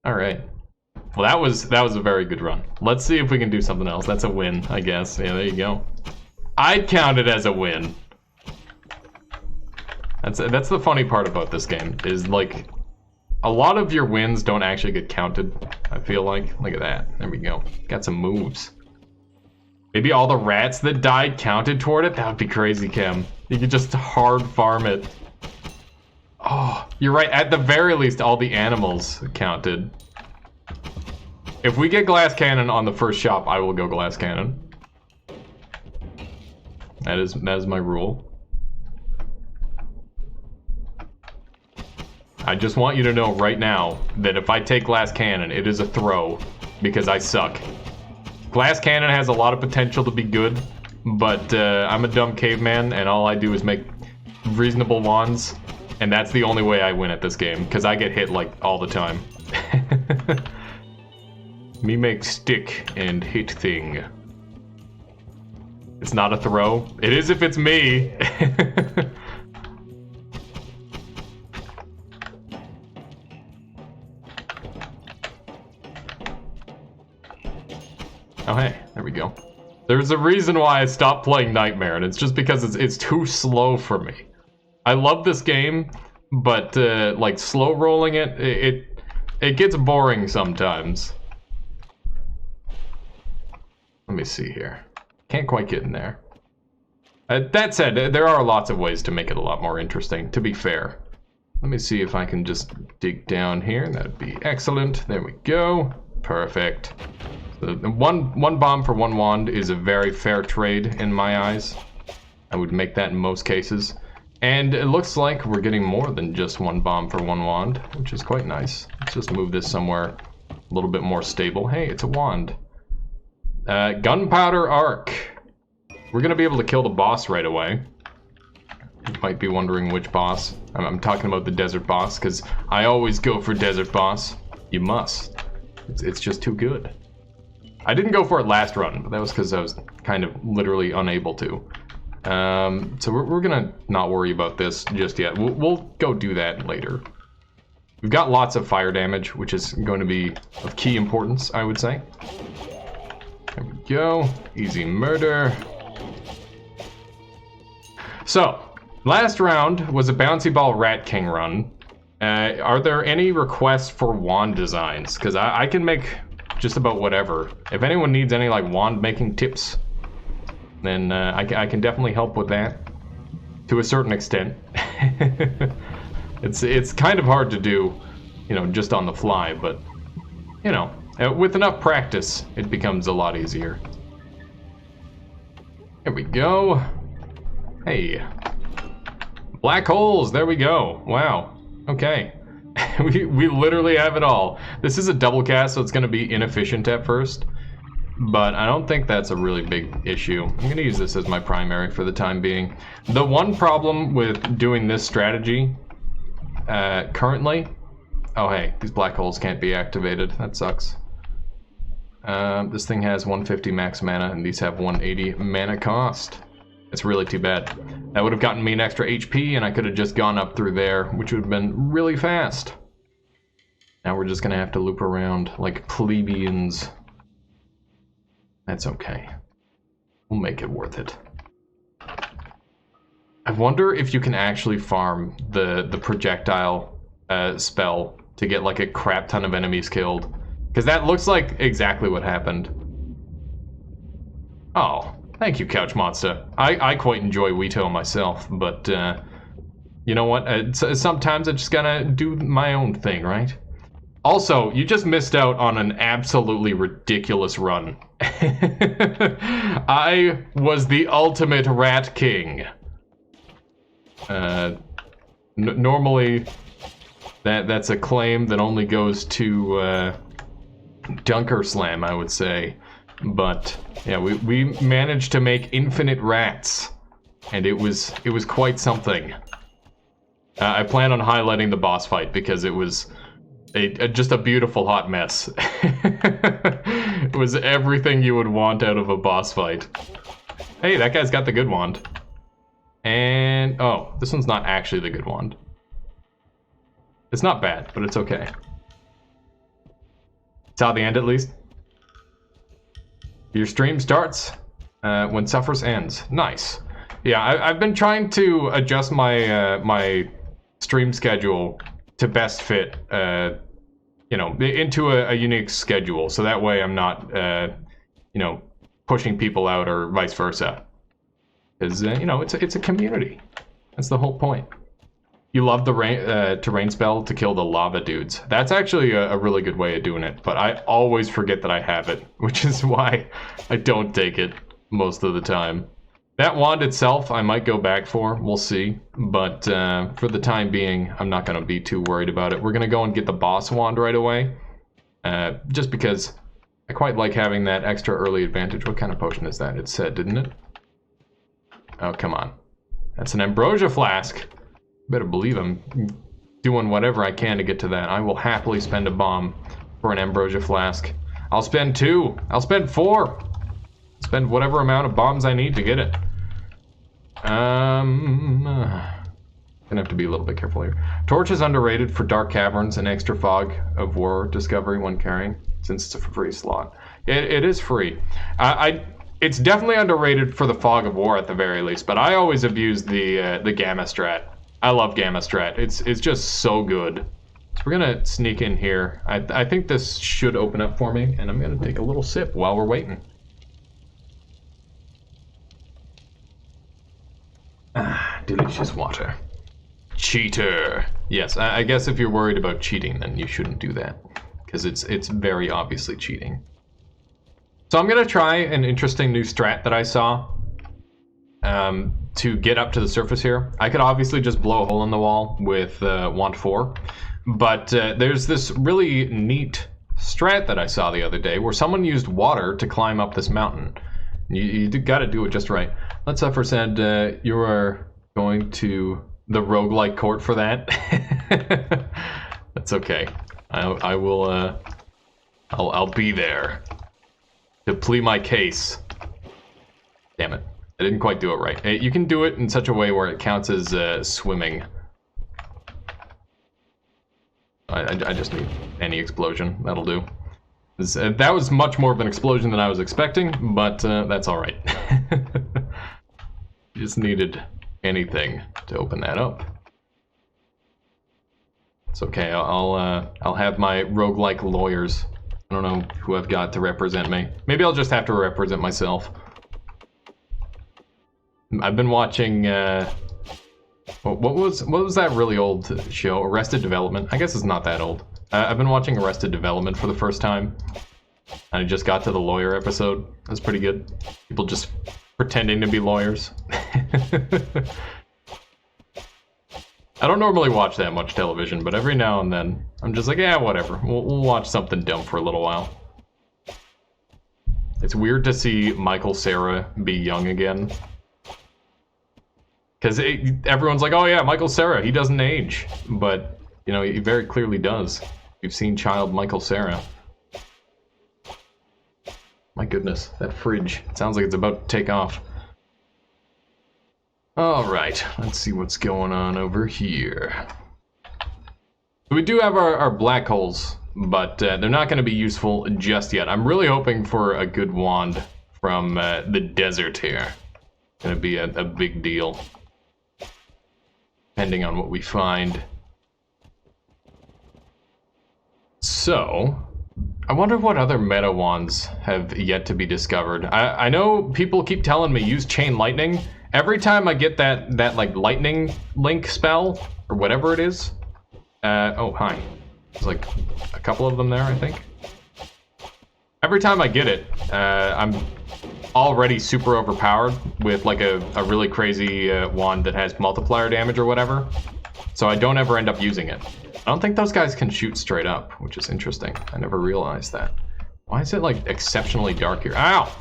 Alright. Well, that was a very good run. Let's see if we can do something else. That's a win, I guess. Yeah, there you go. I'd count it as a win. That's the funny part about this game, is like a lot of your wins don't actually get counted, I feel like. Look at that. There we go. Got some moves. Maybe all the rats that died counted toward it? That would be crazy, Kim. You could just hard farm it. Oh, you're right. At the very least, all the animals counted. If we get glass cannon on the first shop, I will go glass cannon. That is my rule. I just want you to know right now that if I take glass cannon, it is a throw because I suck. Glass cannon has a lot of potential to be good, but I'm a dumb caveman and all I do is make reasonable wands, and that's the only way I win at this game because I get hit like all the time. Me make stick and hit thing. It's not a throw. It is if it's me. Oh hey, there we go. There's a reason why I stopped playing Nightmare, and it's just because it's too slow for me. I love this game, but like slow rolling it gets boring sometimes. Let me see here. Can't quite get in there. That said, there are lots of ways to make it a lot more interesting, to be fair. Let me see if I can just dig down here. That'd be excellent. There we go. Perfect. So one bomb for one wand is a very fair trade in my eyes. I would make that in most cases. And it looks like we're getting more than just one bomb for one wand, which is quite nice. Let's just move this somewhere a little bit more stable. Hey, it's a wand. Gunpowder arc. We're gonna be able to kill the boss right away. You might be wondering which boss. I'm talking about the desert boss, because I always go for desert boss. You must. It's just too good. I didn't go for it last run, but that was because I was kind of literally unable to. So we're gonna not worry about this just yet. We'll go do that later. We've got lots of fire damage, which is going to be of key importance, I would say. There we go. Easy murder. So, last round was a Bouncy Ball Rat King run. Are there any requests for wand designs? Because I can make just about whatever. If anyone needs any like wand making tips, then I can definitely help with that to a certain extent. It's kind of hard to do, you know, just on the fly, but you know, with enough practice, it becomes a lot easier. Here we go. Hey, black holes. There we go. Wow. Okay. we literally have it all. This is a double cast, so it's going to be inefficient at first, but I don't think that's a really big issue. I'm going to use this as my primary for the time being. The one problem with doing this strategy currently... Oh hey, these black holes can't be activated. That sucks. This thing has 150 max mana, and these have 180 mana cost. It's really too bad. That would have gotten me an extra HP, and I could have just gone up through there, which would have been really fast. Now we're just gonna have to loop around like plebeians. That's okay. We'll make it worth it. I wonder if you can actually farm the projectile spell to get like a crap ton of enemies killed. Because that looks like exactly what happened. Oh. Thank you, Couch Monster. I quite enjoy Weeto myself, but you know what? Sometimes I just gotta do my own thing, right? Also, you just missed out on an absolutely ridiculous run. I was the ultimate Rat King. Normally, that's a claim that only goes to Dunker Slam, I would say. But yeah, we managed to make infinite rats, and it was quite something. I plan on highlighting the boss fight because it was just a beautiful hot mess. It was everything you would want out of a boss fight. Hey, that guy's got the good wand. And oh, this one's not actually the good wand. It's not bad, but it's okay. Saw the end at least. Your stream starts when Suffers ends. Nice. Yeah, I've been trying to adjust my my stream schedule to best fit, you know, into a unique schedule. So that way I'm not, you know, pushing people out or vice versa. Because, you know, it's a community. That's the whole point. You love the terrain spell to kill the lava dudes. That's actually a really good way of doing it, but I always forget that I have it, which is why I don't take it most of the time. That wand itself, I might go back for, we'll see, but for the time being, I'm not going to be too worried about it. We're going to go and get the boss wand right away, just because I quite like having that extra early advantage. What kind of potion is that? It said, didn't it? Oh, come on. That's an ambrosia flask. Better believe I'm doing whatever I can to get to that. I will happily spend a bomb for an ambrosia flask. I'll spend 2. I'll spend 4. Spend whatever amount of bombs I need to get it. Gonna have to be a little bit careful here. Torch is underrated for dark caverns and extra fog of war discovery when carrying, since it's a free slot. It is free. It's definitely underrated for the fog of war at the very least, but I always abuse the gamma strat. I love gamma strat. It's just so good. So we're gonna sneak in here. I think this should open up for me, and I'm gonna take a little sip while we're waiting. Ah, delicious water. Cheater. Yes, I guess if you're worried about cheating, then you shouldn't do that, because it's very obviously cheating. So I'm gonna try an interesting new strat that I saw to get up to the surface here. I could obviously just blow a hole in the wall with wand 4, but there's this really neat strat that I saw the other day where someone used water to climb up this mountain. You got to do it just right. Let's Suffer said you are going to the roguelike court for that. That's okay. I will. I'll be there to plead my case. Damn it! I didn't quite do it right. You can do it in such a way where it counts as swimming. I just need any explosion. That'll do. That was much more of an explosion than I was expecting, but that's all right. Just needed anything to open that up. It's okay. I'll have my roguelike lawyers. I don't know who I've got to represent me. Maybe I'll just have to represent myself. I've been watching. What was that really old show? Arrested Development. I guess it's not that old. I've been watching Arrested Development for the first time. And I just got to the lawyer episode. That's pretty good. People just pretending to be lawyers. I don't normally watch that much television, but every now and then, I'm just like, yeah, whatever. We'll watch something dumb for a little while. It's weird to see Michael Cera be young again. Because everyone's like, oh yeah, Michael Cera, he doesn't age. But, you know, he very clearly does. You've seen child Michael Cera. My goodness, that fridge. It sounds like it's about to take off. Alright, let's see what's going on over here. We do have our black holes, but they're not going to be useful just yet. I'm really hoping for a good wand from the desert here. It's going to be a big deal. Depending on what we find. So, I wonder what other meta wands have yet to be discovered. I know people keep telling me use chain lightning. Every time I get that like lightning link spell, or whatever it is. Oh, hi. There's like a couple of them there, I think. Every time I get it, I'm already super overpowered with like a really crazy wand that has multiplier damage or whatever. So I don't ever end up using it. I don't think those guys can shoot straight up, which is interesting. I never realized that. Why is it like exceptionally dark here? Ow!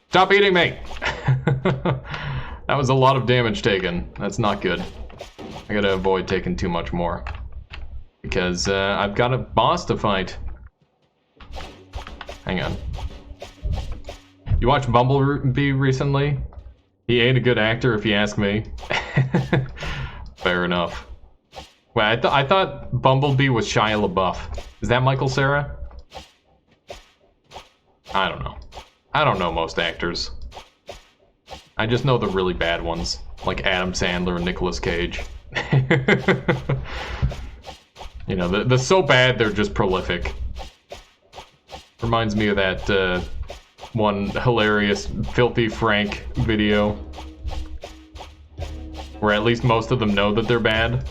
Stop eating me! That was a lot of damage taken. That's not good. I gotta avoid taking too much more. Because I've got a boss to fight. Hang on. You watched Bumblebee recently? He ain't a good actor if you ask me. Fair enough. Well, I thought Bumblebee was Shia LaBeouf. Is that Michael Cera? I don't know. I don't know most actors. I just know the really bad ones, like Adam Sandler and Nicolas Cage. You know, the so bad they're just prolific. Reminds me of that one hilarious Filthy Frank video, where at least most of them know that they're bad.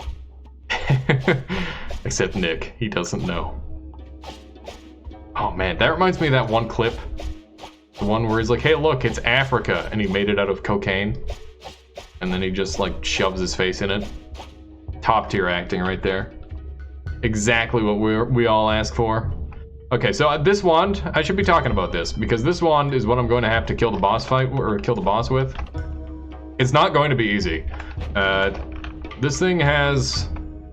Except Nick, he doesn't know. Oh man, that reminds me of that one clip. The one where he's like, hey look, it's Africa, and he made it out of cocaine. And then he just like shoves his face in it. Top tier acting right there. Exactly what we all ask for. Okay, so this wand, I should be talking about this, because this wand is what I'm going to have to kill the boss fight, or kill the boss with. It's not going to be easy. This thing has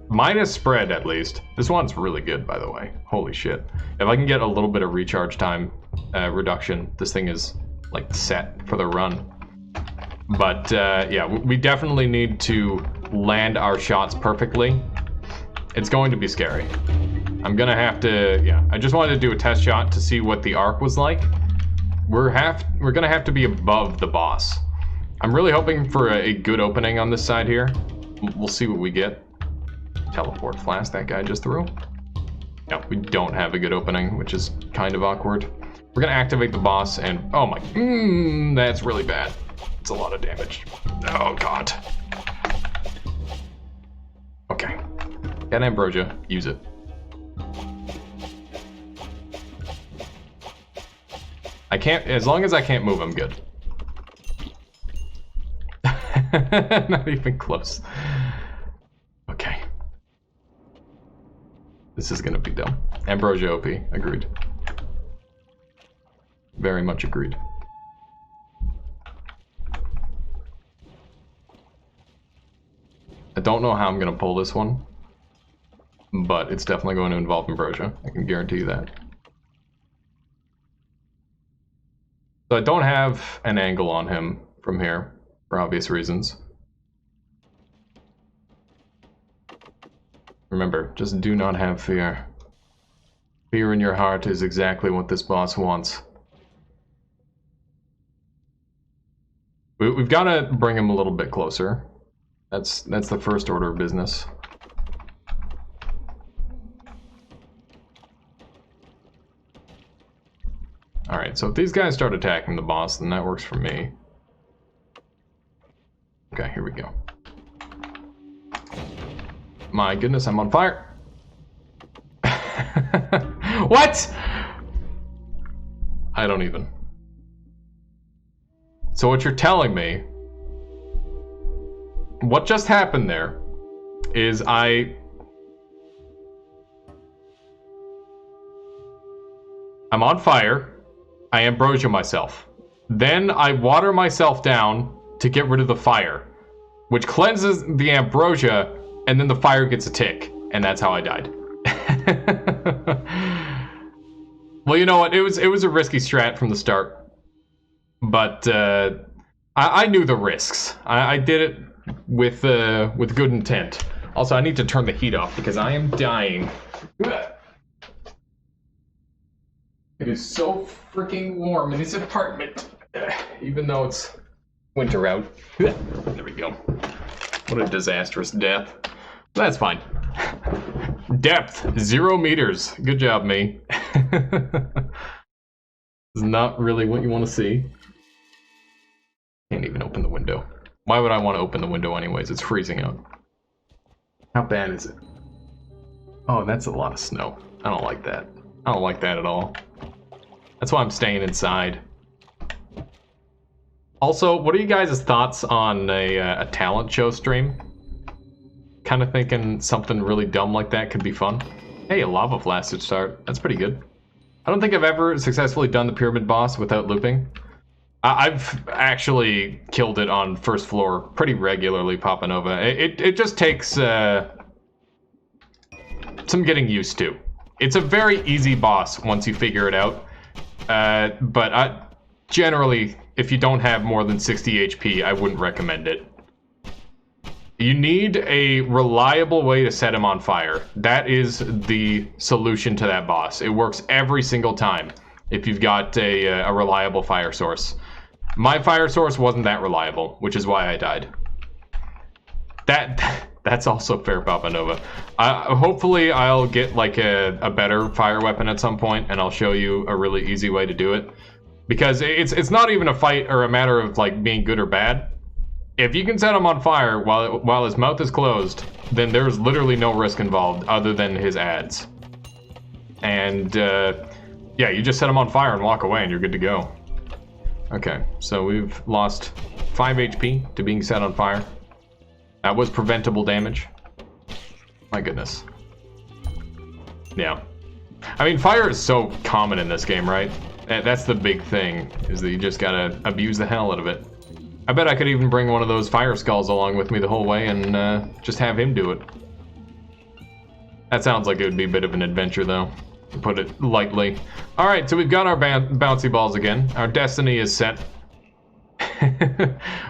minus spread, at least. This one's really good, by the way. Holy shit. If I can get a little bit of recharge time reduction, this thing is, like, set for the run. But, yeah, we definitely need to land our shots perfectly. It's going to be scary. I'm gonna have to, yeah, I just wanted to do a test shot to see what the arc was like. We're gonna have to be above the boss. I'm really hoping for a good opening on this side here. We'll see what we get. Teleport flask that guy just threw. No, we don't have a good opening, which is kind of awkward. We're gonna activate the boss and, oh my, that's really bad. It's a lot of damage. Oh god. Okay. Get ambrosia, use it. I can't, as long as I can't move, I'm good. Not even close. Okay. This is gonna be dumb. Ambrosia OP, agreed. Very much agreed. I don't know how I'm gonna pull this one, but it's definitely going to involve ambrosia. I can guarantee you that. So I don't have an angle on him from here, for obvious reasons. Remember, just do not have fear. Fear in your heart is exactly what this boss wants. We've got to bring him a little bit closer. That's the first order of business. Alright, so if these guys start attacking the boss, then that works for me. Okay, here we go. My goodness, I'm on fire! What?! I don't even. So what you're telling me, what just happened there, is I'm on fire. I ambrosia myself. Then I water myself down to get rid of the fire, which cleanses the ambrosia, and then the fire gets a tick, and that's how I died. Well, you know what? It was a risky strat from the start, but I knew the risks. I did it with good intent. Also, I need to turn the heat off because I am dying. It is so freaking warm in this apartment, even though it's winter out. There we go. What a disastrous death. That's fine. Depth, 0 meters. Good job, me. It's not really what you want to see. Can't even open the window. Why would I want to open the window anyways? It's freezing out. How bad is it? Oh, that's a lot of snow. I don't like that. I don't like that at all. That's why I'm staying inside. Also, what are you guys' thoughts on a talent show stream? Kind of thinking something really dumb like that could be fun. Hey, a lava flask to start. That's pretty good. I don't think I've ever successfully done the pyramid boss without looping. I've actually killed it on first floor pretty regularly, Papa Nova. It just takes some getting used to. It's a very easy boss once you figure it out. But generally, if you don't have more than 60 HP, I wouldn't recommend it. You need a reliable way to set him on fire. That is the solution to that boss. It works every single time. if you've got a reliable fire source. My fire source wasn't that reliable, which is why I died. That's also fair, Papa Nova. Hopefully I'll get like a better fire weapon at some point, and I'll show you a really easy way to do it. Because it's not even a fight or a matter of like being good or bad. If you can set him on fire while his mouth is closed, then there's literally no risk involved other than his ads. And yeah, you just set him on fire and walk away and you're good to go. Okay, so we've lost 5 HP to being set on fire. That was preventable damage. My goodness. Yeah. I mean, fire is so common in this game, right? That's the big thing, is that you just gotta abuse the hell out of it. I bet I could even bring one of those fire skulls along with me the whole way and just have him do it. That sounds like it would be a bit of an adventure, though, to put it lightly. Alright, so we've got our bouncy balls again. Our destiny is set.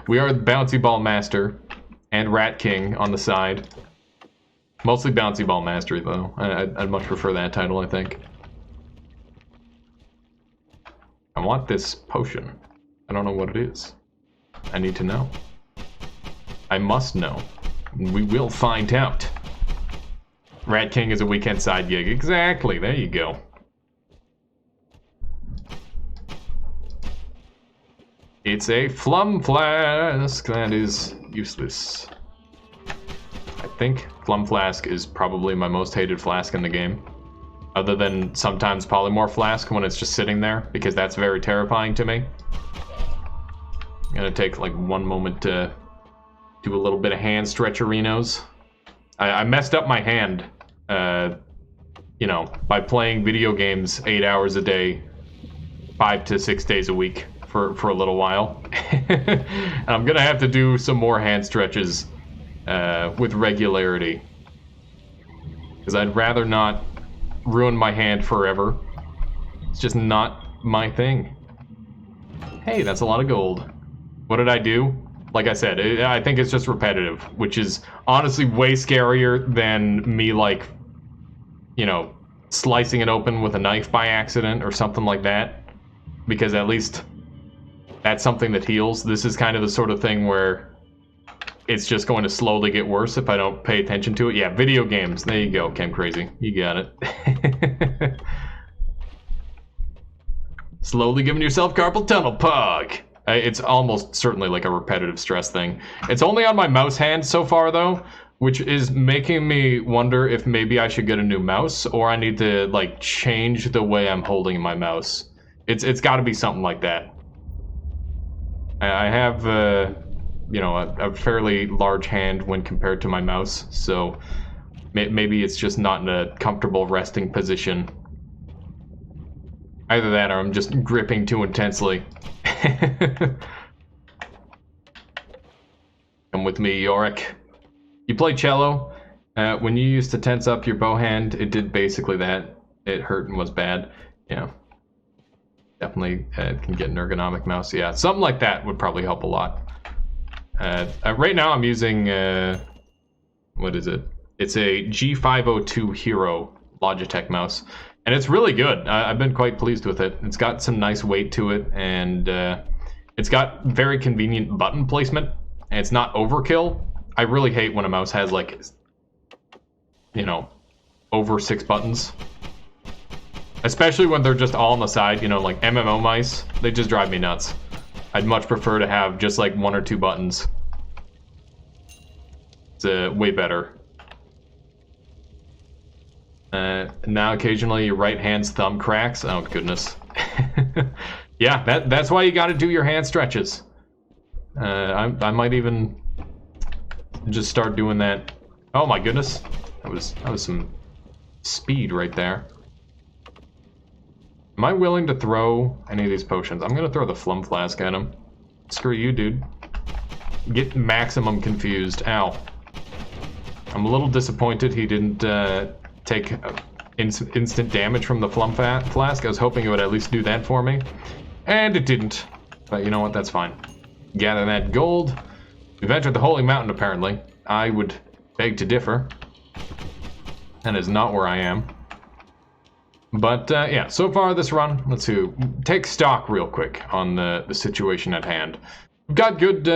We are the bouncy ball master. And Rat King on the side. Mostly Bouncy Ball Mastery, though. I'd much prefer that title, I think. I want this potion. I don't know what it is. I need to know. I must know. We will find out. Rat King is a weekend side gig. Exactly, there you go. It's a Flum Flask that is useless. I think Flum Flask is probably my most hated flask in the game. Other than sometimes Polymorph Flask when it's just sitting there, because that's very terrifying to me. I'm gonna take like one moment to do a little bit of hand stretcherinos. I messed up my hand, you know, by playing video games 8 hours a day, 5 to 6 days a week. For a little while. And I'm gonna have to do some more hand stretches with regularity, because I'd rather not ruin my hand forever. It's just not my thing. Hey, that's a lot of gold. What did I do? Like I said, I think it's just repetitive, which is honestly way scarier than me, like, you know, slicing it open with a knife by accident or something like that, because at least that's something that heals. This is kind of the sort of thing where it's just going to slowly get worse if I don't pay attention to it. Yeah, video games. There you go, Chem Crazy. You got it. Slowly giving yourself carpal tunnel, pug. It's almost certainly like a repetitive stress thing. It's only on my mouse hand so far, though, which is making me wonder if maybe I should get a new mouse, or I need to, like, change the way I'm holding my mouse. It's got to be something like that. I have, you know, a fairly large hand when compared to my mouse, so maybe it's just not in a comfortable resting position. Either that or I'm just gripping too intensely. Come with me, Yorick. You play cello? When you used to tense up your bow hand, it did basically that. It hurt and was bad. Yeah. Definitely can get an ergonomic mouse. Yeah, something like that would probably help a lot. Right now I'm using, what is it? It's a G502 Hero Logitech mouse. And it's really good. I've been quite pleased with it. It's got some nice weight to it, and it's got very convenient button placement. And it's not overkill. I really hate when a mouse has, like, you know, over 6 buttons. Especially when they're just all on the side, you know, like MMO mice. They just drive me nuts. I'd much prefer to have just like 1 or 2 buttons. It's way better. Now occasionally your right hand's thumb cracks. Oh goodness. Yeah, that's why you gotta do your hand stretches. I might even just start doing that. Oh my goodness. That was some speed right there. Am I willing to throw any of these potions? I'm gonna throw the Flum Flask at him. Screw you, dude. Get maximum confused. Ow. I'm a little disappointed he didn't take instant damage from the Flum Flask. I was hoping it would at least do that for me. And it didn't. But you know what? That's fine. Gather that gold. We've entered the Holy Mountain, apparently. I would beg to differ. That is not where I am. But yeah, so far this run, let's see, take stock real quick on the situation at hand. We've got good,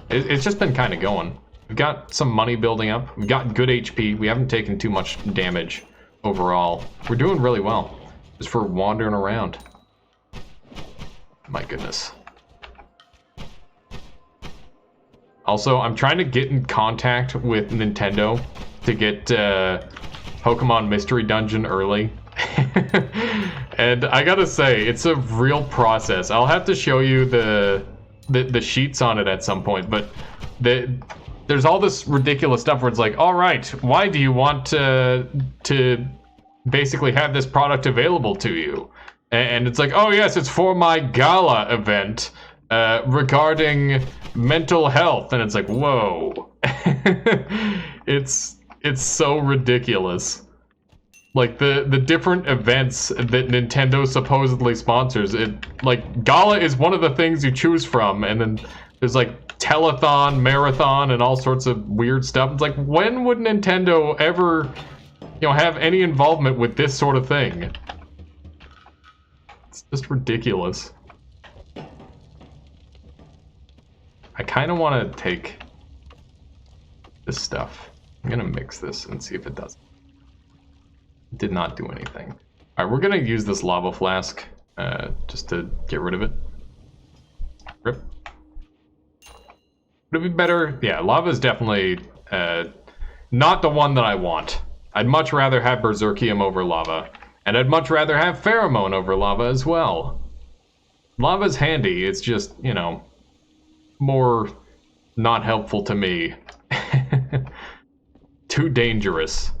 it's just been kind of going. We've got some money building up, we've got good HP, we haven't taken too much damage overall. We're doing really well, just for wandering around. My goodness. Also, I'm trying to get in contact with Nintendo to get Pokemon Mystery Dungeon early. And I gotta say, it's a real process. I'll have to show you the sheets on it at some point, but there's all this ridiculous stuff where it's like, all right, why do you want to basically have this product available to you? And it's like, oh yes, it's for my gala event regarding mental health. And it's like, whoa. It's so ridiculous. Like the different events that Nintendo supposedly sponsors, like Gala is one of the things you choose from, and then there's like telethon, marathon, and all sorts of weird stuff. It's like, when would Nintendo ever, have any involvement with this sort of thing? It's just ridiculous. I kind of want to take this stuff. I'm gonna mix this and see if it does. It did not do anything. All right, we're gonna use this lava flask just to get rid of it. Rip. Would it be better? Yeah, lava is definitely not the one that I want. I'd much rather have Berserkium over lava, and I'd much rather have Pheromone over lava as well. Lava's handy, it's just, more not helpful to me. Too dangerous.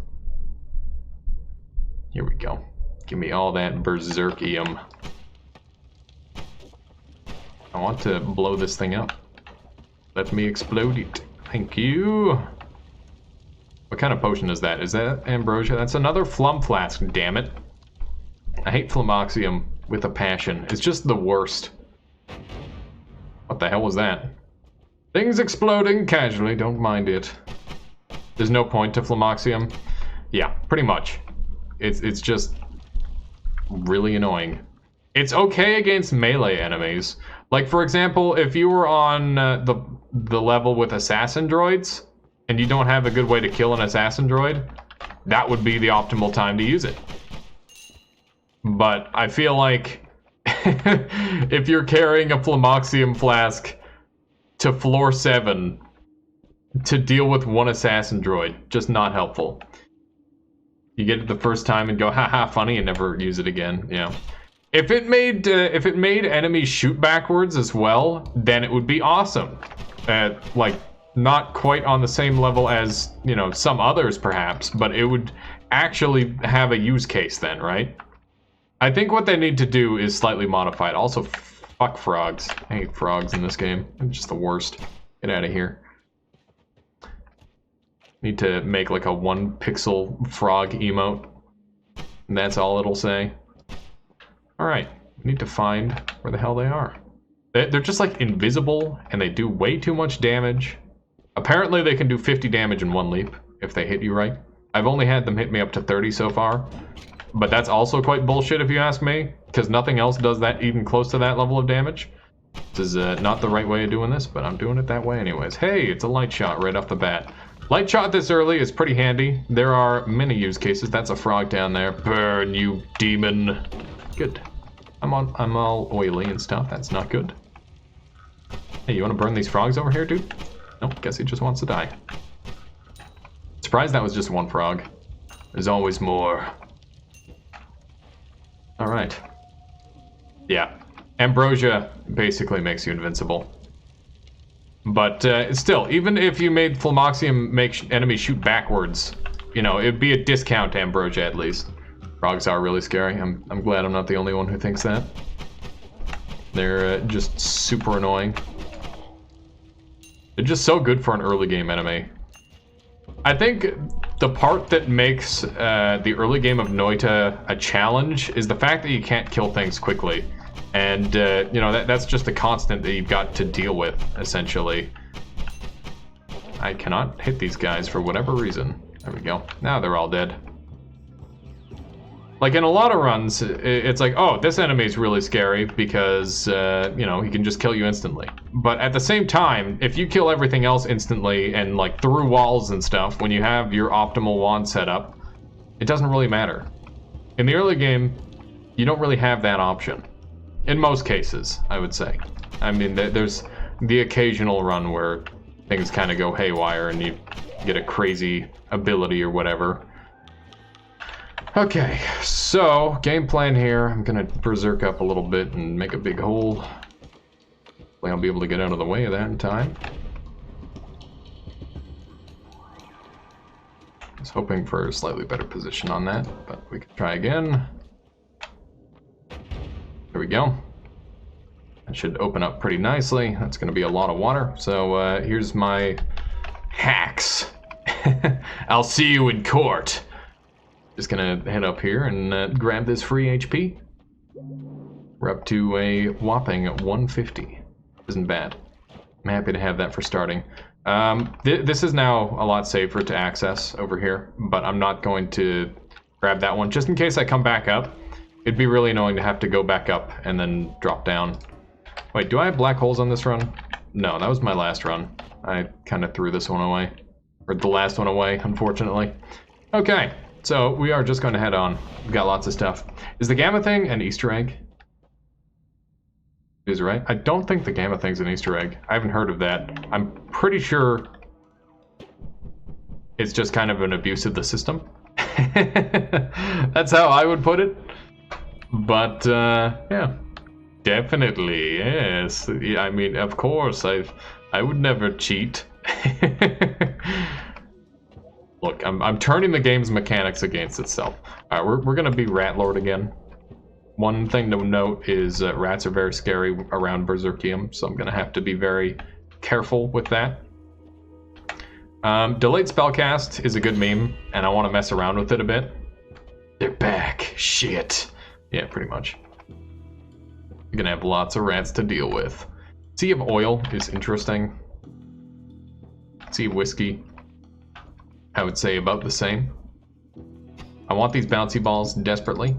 Here we go. Give me all that Berserkium. I want to blow this thing up. Let me explode it. Thank you. What kind of potion is that? Is that ambrosia? That's another Flum Flask, damn it. I hate Flumoxium with a passion. It's just the worst. What the hell was that? Things exploding casually, don't mind it. There's no point to Flumoxium. Yeah, pretty much. It's just really annoying. It's okay against melee enemies. Like, for example, if you were on the level with assassin droids, and you don't have a good way to kill an assassin droid, that would be the optimal time to use it. But I feel like if you're carrying a Flumoxium flask to floor 7 to deal with one assassin droid, just not helpful. You get it the first time and go, haha, funny, and never use it again. Yeah. If it made enemies shoot backwards as well, then it would be awesome. Like, not quite on the same level as, some others perhaps, but it would actually have a use case then, right? I think what they need to do is slightly modified. Also, fuck frogs. I hate frogs in this game. They're just the worst. Get out of here. Need to make like a 1 pixel frog emote. And that's all it'll say. Alright, we need to find where the hell they are. They're just like invisible, and they do way too much damage. Apparently they can do 50 damage in 1 leap, if they hit you right. I've only had them hit me up to 30 so far. But that's also quite bullshit if you ask me, because nothing else does that even close to that level of damage. This is not the right way of doing this, but I'm doing it that way anyways. Hey, it's a light shot right off the bat. Light shot this early is pretty handy. There are many use cases. That's a frog down there. Burn, you demon. Good. I'm all oily and stuff. That's not good. Hey, you want to burn these frogs over here, dude? Nope, guess he just wants to die. Surprised that was just 1 frog. There's always more. Alright. Yeah. Ambrosia basically makes you invincible. But still, even if you made Flumoxium make enemies shoot backwards, it'd be a discount Ambrosia at least. Frogs are really scary. I'm glad I'm not the only one who thinks that. They're just super annoying. They're just so good for an early game enemy. I think the part that makes the early game of Noita a challenge is the fact that you can't kill things quickly. And, that's just a constant that you've got to deal with, essentially. I cannot hit these guys for whatever reason. There we go. Now they're all dead. Like in a lot of runs, it's like, oh, this enemy is really scary because, you know, he can just kill you instantly. But at the same time, if you kill everything else instantly and like through walls and stuff, when you have your optimal wand set up, it doesn't really matter. In the early game, you don't really have that option. In most cases, I would say. I mean, there's the occasional run where things kind of go haywire and you get a crazy ability or whatever. Okay, so game plan here. I'm gonna berserk up a little bit and make a big hole. Hopefully I'll be able to get out of the way of that in time. I was hoping for a slightly better position on that, but we can try again. There we go. That should open up pretty nicely. That's gonna be a lot of water. So here's my hacks. I'll see you in court. Just gonna head up here and grab this free HP. We're up to a whopping 150. Isn't bad. I'm happy to have that for starting. This is now a lot safer to access over here, but I'm not going to grab that one just in case I come back up. It'd be really annoying to have to go back up and then drop down. Wait, do I have black holes on this run? No, that was my last run. I kind of threw this one away. Or the last one away, unfortunately. Okay. So, we are just going to head on. We've got lots of stuff. Is the gamma thing an Easter egg? Is it right? I don't think the gamma thing's an Easter egg. I haven't heard of that. I'm pretty sure it's just kind of an abuse of the system. That's how I would put it. But, yeah. Definitely, yes. I mean, of course, I would never cheat. Look, I'm turning the game's mechanics against itself. Alright, we're gonna be Rat Lord again. One thing to note is rats are very scary around Berserkium, so I'm gonna have to be very careful with that. Delayed spellcast is a good meme, and I want to mess around with it a bit. They're back. Shit. Yeah, pretty much. You're gonna have lots of rats to deal with. Sea of Oil is interesting. Sea of Whiskey, I would say about the same. I want these bouncy balls desperately.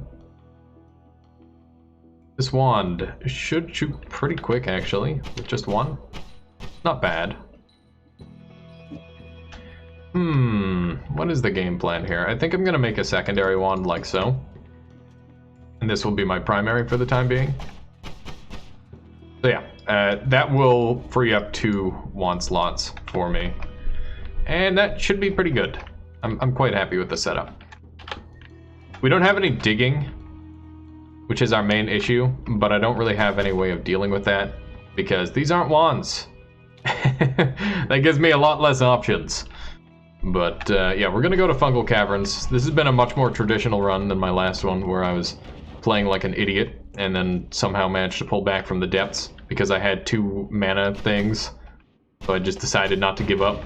This wand should shoot pretty quick, actually, with just one. Not bad. What is the game plan here? I think I'm gonna make a secondary wand like so. And this will be my primary for the time being. So yeah, that will free up 2 wand slots for me. And that should be pretty good. I'm quite happy with the setup. We don't have any digging, which is our main issue, but I don't really have any way of dealing with that because these aren't wands. That gives me a lot less options. But yeah, we're gonna go to Fungal Caverns. This has been a much more traditional run than my last one, where I was playing like an idiot and then somehow managed to pull back from the depths because I had 2 mana things. So I just decided not to give up.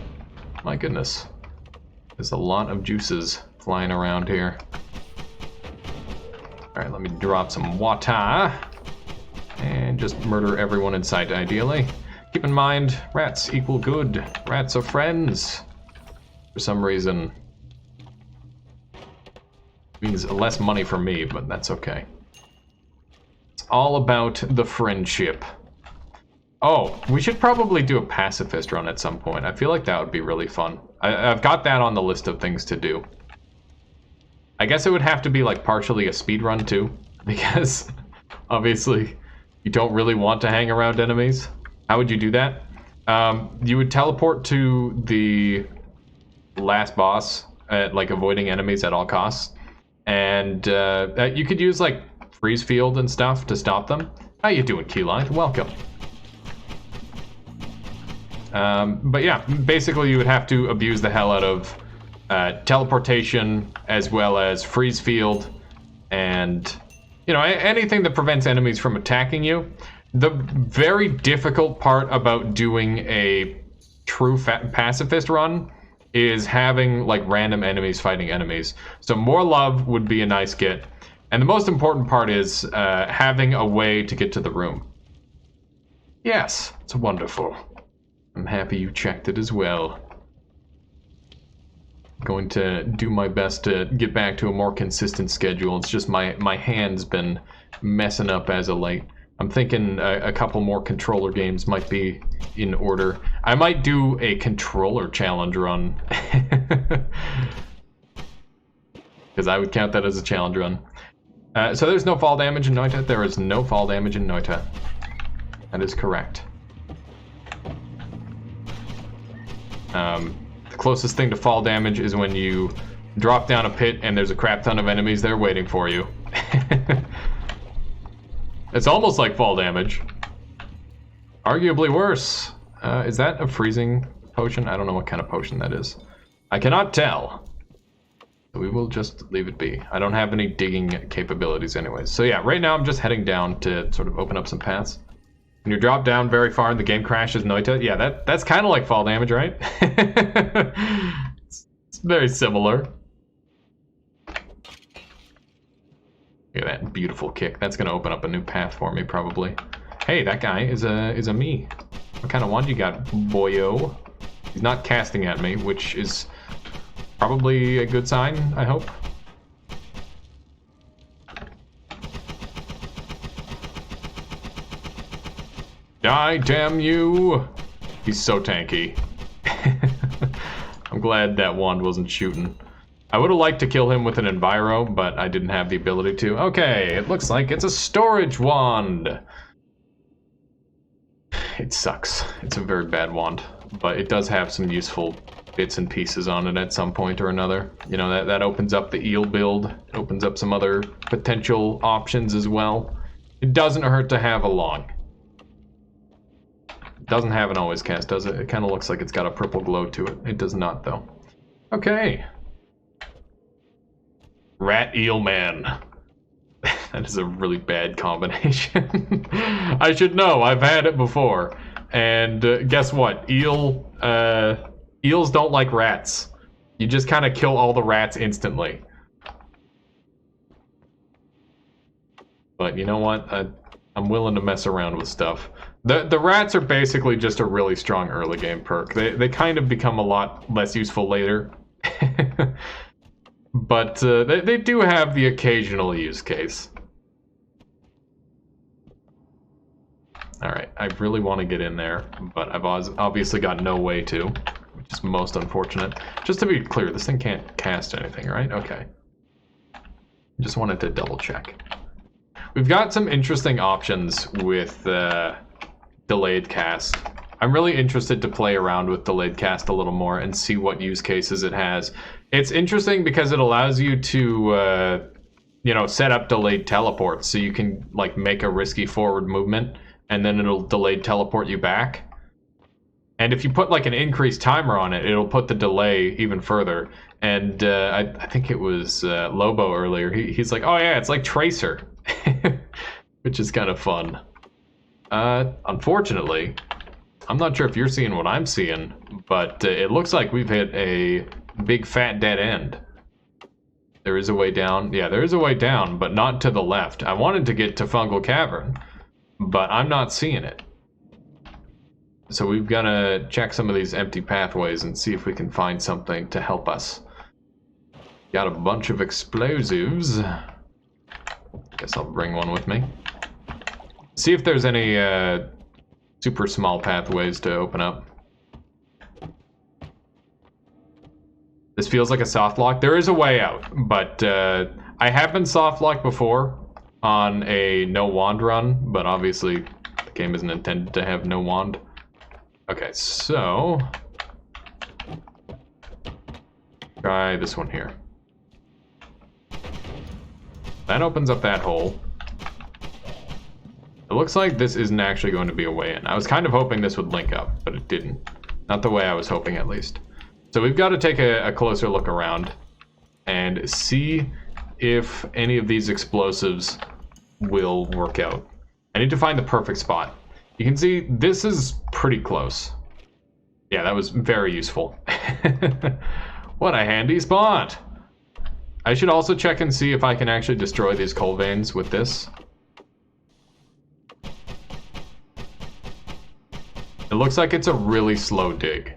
My goodness. There's a lot of juices flying around here. Alright, let me drop some water. And just murder everyone in sight, ideally. Keep in mind, rats equal good. Rats are friends. For some reason, means less money for me, but that's okay. It's all about the friendship. Oh, we should probably do a pacifist run at some point. I feel like that would be really fun. I've got that on the list of things to do. I guess it would have to be like partially a speed run too, because obviously you don't really want to hang around enemies. How would you do that? You would teleport to the last boss, like avoiding enemies at all costs, and you could use like freeze field and stuff to stop them. How you doing, Keyline? Welcome. But yeah, basically you would have to abuse the hell out of teleportation as well as freeze field and, you know, anything that prevents enemies from attacking you. The very difficult part about doing a true pacifist run is having like random enemies fighting enemies. So more love would be a nice get. And the most important part is having a way to get to the room. Yes, it's wonderful. I'm happy you checked it as well. Going to do my best to get back to a more consistent schedule. It's just my hand's been messing up as of late. I'm thinking a couple more controller games might be in order. I might do a controller challenge run. Because I would count that as a challenge run. So there's no fall damage in Noita. There is no fall damage in Noita. That is correct. The closest thing to fall damage is when you drop down a pit and there's a crap ton of enemies there waiting for you. It's almost like fall damage. Arguably worse. Is that a freezing potion? I don't know what kind of potion that is. I cannot tell. So we will just leave it be. I don't have any digging capabilities anyways. So yeah, right now I'm just heading down to sort of open up some paths. When you drop down very far and the game crashes Noita, yeah, that's kind of like fall damage, right? It's very similar. Look at that beautiful kick. That's gonna open up a new path for me, probably. Hey, that guy is a me. What kind of wand you got, boyo? He's not casting at me, which is probably a good sign, I hope. Die, damn you! He's so tanky. I'm glad that wand wasn't shooting. I would have liked to kill him with an enviro, but I didn't have the ability to. Okay, it looks like it's a storage wand. It sucks. It's a very bad wand, but it does have some useful bits and pieces on it at some point or another. You know, that opens up the eel build, opens up some other potential options as well. It doesn't hurt to have along. Doesn't have an always cast, does it? It kind of looks like it's got a purple glow to it. It does not, though. Okay. Rat Eel Man. That is a really bad combination. I should know. I've had it before. And guess what? Eels don't like rats. You just kind of kill all the rats instantly. But you know what? I'm willing to mess around with stuff. The rats are basically just a really strong early game perk. They kind of become a lot less useful later. But they do have the occasional use case. Alright, I really want to get in there, but I've obviously got no way to, which is most unfortunate. Just to be clear, this thing can't cast anything, right? Okay. Just wanted to double check. We've got some interesting options with delayed cast. I'm really interested to play around with delayed cast a little more and see what use cases it has. It's interesting because it allows you to, you know, set up delayed teleports, so you can like make a risky forward movement, and then it'll delayed teleport you back. And if you put like an increased timer on it, it'll put the delay even further. And I think it was Lobo earlier. He's like, oh yeah, it's like Tracer, which is kind of fun. Unfortunately, I'm not sure if you're seeing what I'm seeing, but it looks like we've hit a big fat dead end. There is a way down. Yeah, there is a way down, but not to the left. I wanted to get to Fungal Cavern, but I'm not seeing it. So we've got to check some of these empty pathways and see if we can find something to help us. Got a bunch of explosives. Guess I'll bring one with me. See if there's any super small pathways to open up. This feels like a soft lock. There is a way out, but I have been soft locked before on a no wand run, but obviously the game isn't intended to have no wand. Okay, so try this one here. That opens up that hole. It looks like this isn't actually going to be a way in. I was kind of hoping this would link up, but it didn't. Not the way I was hoping, at least. So we've got to take a closer look around and see if any of these explosives will work out. I need to find the perfect spot. You can see this is pretty close. Yeah, that was very useful. What a handy spot. I should also check and see if I can actually destroy these coal veins with this. It looks like it's a really slow dig.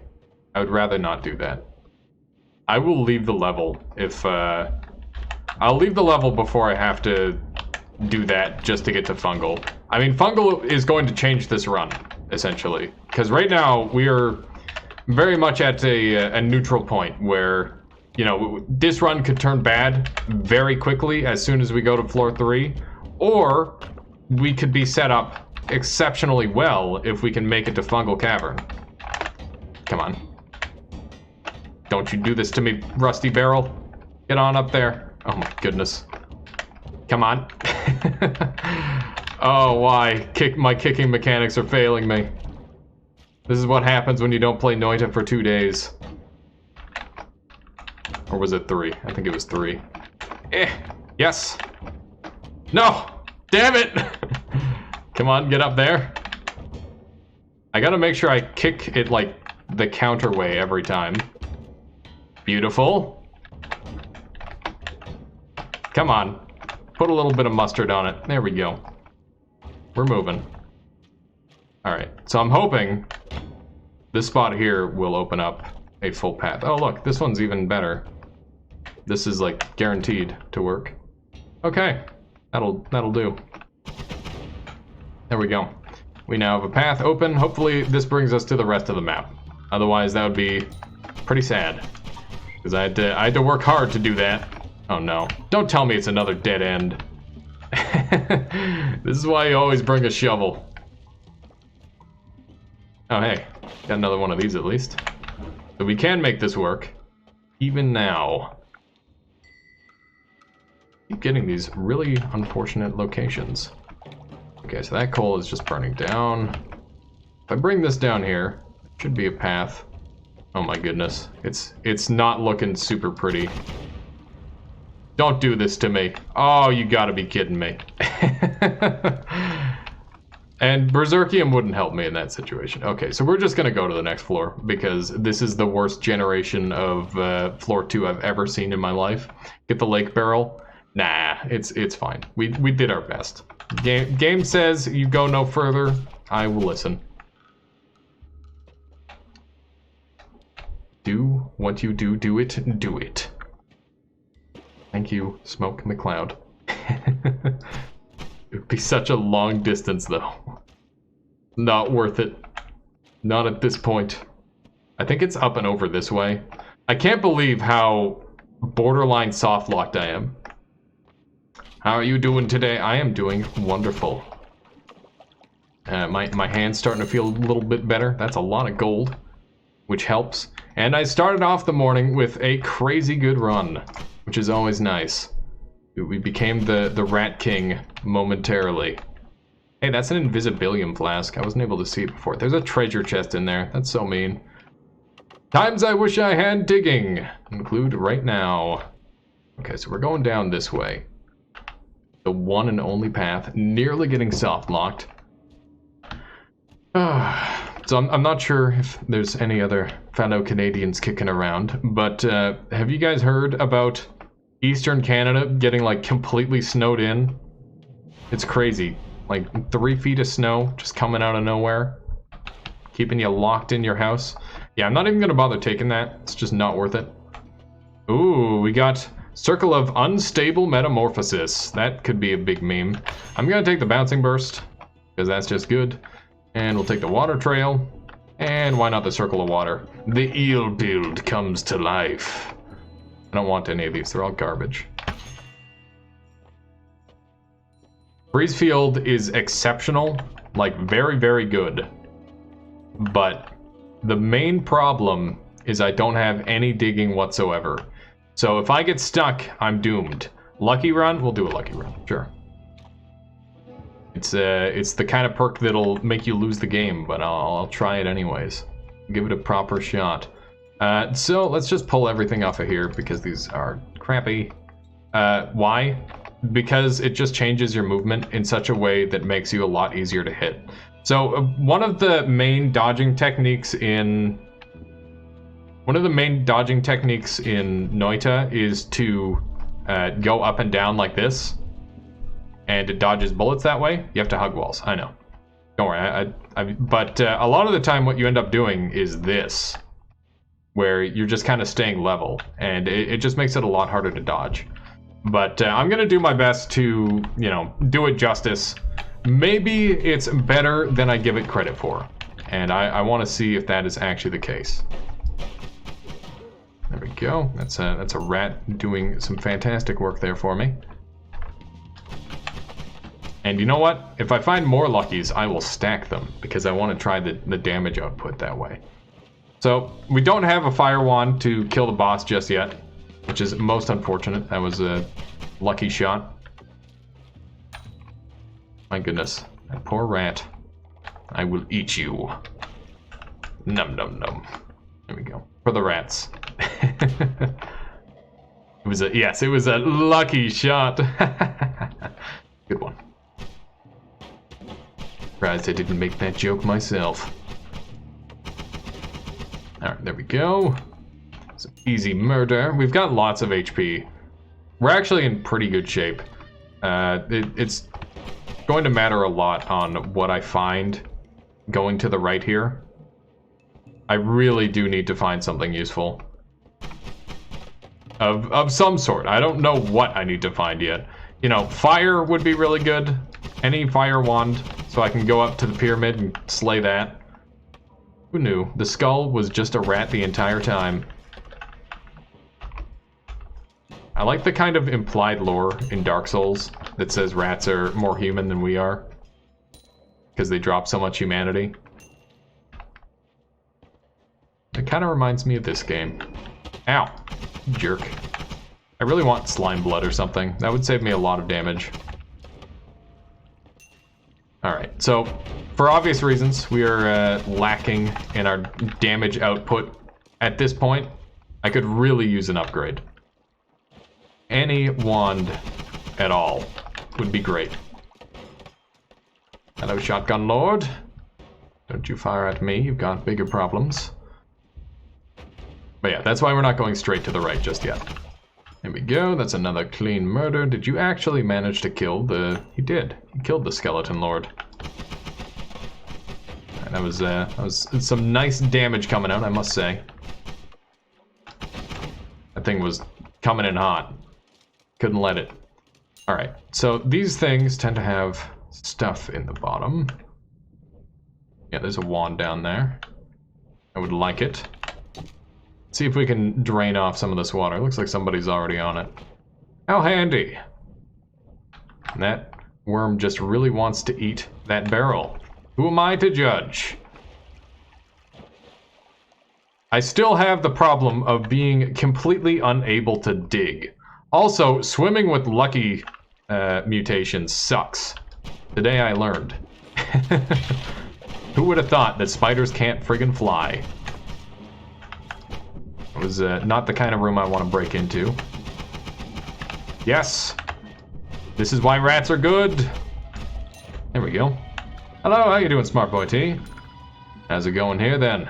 I would rather not do that. I will leave the level if, I'll leave the level before I have to do that just to get to fungal. I mean, fungal is going to change this run, essentially. Because right now, we are very much at a neutral point where, you know, this run could turn bad very quickly as soon as we go to floor 3. Or we could be set up exceptionally well if we can make it to Fungal Cavern. Come on. Don't you do this to me, Rusty Barrel. Get on up there. Oh my goodness. Come on. Oh, why? My kicking mechanics are failing me. This is what happens when you don't play Noita for 2 days. Or was it 3? I think it was 3. Yes. No! Damn it! Come on, get up there. I gotta make sure I kick it like the counter way every time. Beautiful. Come on. Put a little bit of mustard on it. There we go. We're moving. Alright, so I'm hoping this spot here will open up a full path. Oh look, this one's even better. This is like guaranteed to work. Okay, that'll do. There we go. We now have a path open. Hopefully this brings us to the rest of the map. Otherwise that would be pretty sad. Because I had to work hard to do that. Oh no. Don't tell me it's another dead end. This is why you always bring a shovel. Oh hey, got another one of these at least. So we can make this work. Even now. Keep getting these really unfortunate locations. Okay, so that coal is just burning down. If I bring this down here, should be a path. Oh my goodness, it's not looking super pretty. Don't do this to me. Oh, you gotta be kidding me. And Berserkium wouldn't help me in that situation. Okay, so we're just gonna go to the next floor because this is the worst generation of floor 2 I've ever seen in my life. Get the lake barrel. Nah, it's fine. We did our best. Game says you go no further. I will listen. Do what you do. Do it. Thank you, Smoke McCloud. It would be such a long distance, though. Not worth it. Not at this point. I think it's up and over this way. I can't believe how borderline soft-locked I am. How are you doing today? I am doing wonderful. My hand's starting to feel a little bit better. That's a lot of gold, which helps. And I started off the morning with a crazy good run, which is always nice. We became the Rat King momentarily. Hey, that's an Invisibilium flask. I wasn't able to see it before. There's a treasure chest in there. That's so mean. Times I wish I had digging. Include right now. Okay, so we're going down this way. The one and only path. Nearly getting soft locked. So I'm not sure if there's any other fellow Canadians kicking around, but have you guys heard about Eastern Canada getting like completely snowed in? It's crazy. Like 3 feet of snow just coming out of nowhere, keeping you locked in your house. Yeah, I'm not even gonna bother taking that. It's just not worth it. Ooh, we got Circle of Unstable Metamorphosis. That could be a big meme. I'm gonna take the Bouncing Burst, because that's just good. And we'll take the Water Trail. And why not the Circle of Water? The eel build comes to life. I don't want any of these, they're all garbage. Freeze Field is exceptional, like very, very good. But the main problem is I don't have any digging whatsoever. So if I get stuck, I'm doomed. Lucky Run? We'll do a Lucky Run, sure. It's the kind of perk that'll make you lose the game, but I'll try it anyways. Give it a proper shot. So let's just pull everything off of here because these are crappy. Why? Because it just changes your movement in such a way that makes you a lot easier to hit. So one of the main dodging techniques in Noita is to go up and down like this. And it dodges bullets that way. You have to hug walls. I know. Don't worry. But a lot of the time, what you end up doing is this. where you're just kind of staying level, and it just makes it a lot harder to dodge. But I'm gonna do my best to, you know, do it justice. Maybe it's better than I give it credit for, and I want to see if that is actually the case. There we go. That's a rat doing some fantastic work there for me. And you know what? If I find more Luckies, I will stack them, because I want to try the damage output that way. So, we don't have a fire wand to kill the boss just yet, which is most unfortunate. That was a lucky shot. My goodness. That poor rat. I will eat you. Num num num. There we go. For the rats. It was a lucky shot. Good one. Surprised I didn't make that joke myself. Alright, there we go. Some easy murder. We've got lots of HP. We're actually in pretty good shape. It's going to matter a lot on what I find going to the right here. I really do need to find something useful. Of some sort. I don't know what I need to find yet. You know, fire would be really good. Any fire wand, so I can go up to the pyramid and slay that. Who knew? The skull was just a rat the entire time. I like the kind of implied lore in Dark Souls that says rats are more human than we are, because they drop so much humanity. It kind of reminds me of this game. Ow. Jerk. I really want slime blood or something. That would save me a lot of damage. Alright, so for obvious reasons, we are lacking in our damage output at this point. I could really use an upgrade. Any wand at all would be great. Hello, Shotgun Lord. Don't you fire at me, you've got bigger problems. But yeah, that's why we're not going straight to the right just yet. There we go, that's another clean murder. Did you actually manage to kill the... He did. He killed the Skeleton Lord. And that was some nice damage coming out, I must say. That thing was coming in hot. Couldn't let it. Alright, so these things tend to have stuff in the bottom. Yeah, there's a wand down there. I would like it. See if we can drain off some of this water. Looks like somebody's already on it. How handy! And that worm just really wants to eat that barrel. Who am I to judge? I still have the problem of being completely unable to dig. Also, swimming with Lucky mutations sucks. Today I learned. Who would have thought that spiders can't friggin' fly? It was not the kind of room I want to break into. Yes! This is why rats are good! There we go. Hello, how you doing, Smart Boy T? How's it going here, then?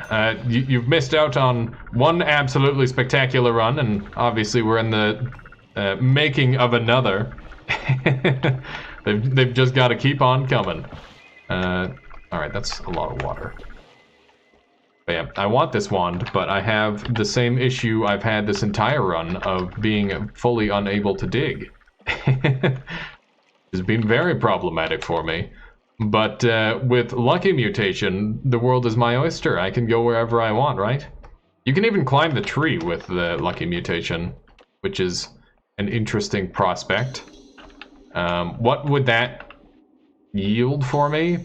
You've missed out on one absolutely spectacular run, and obviously we're in the making of another. They've just got to keep on coming. Alright, that's a lot of water. But yeah, I want this wand, but I have the same issue I've had this entire run of being fully unable to dig. It's been very problematic for me. But with Lucky Mutation, the world is my oyster. I can go wherever I want, right? You can even climb the tree with the Lucky Mutation, which is an interesting prospect. What would that yield for me?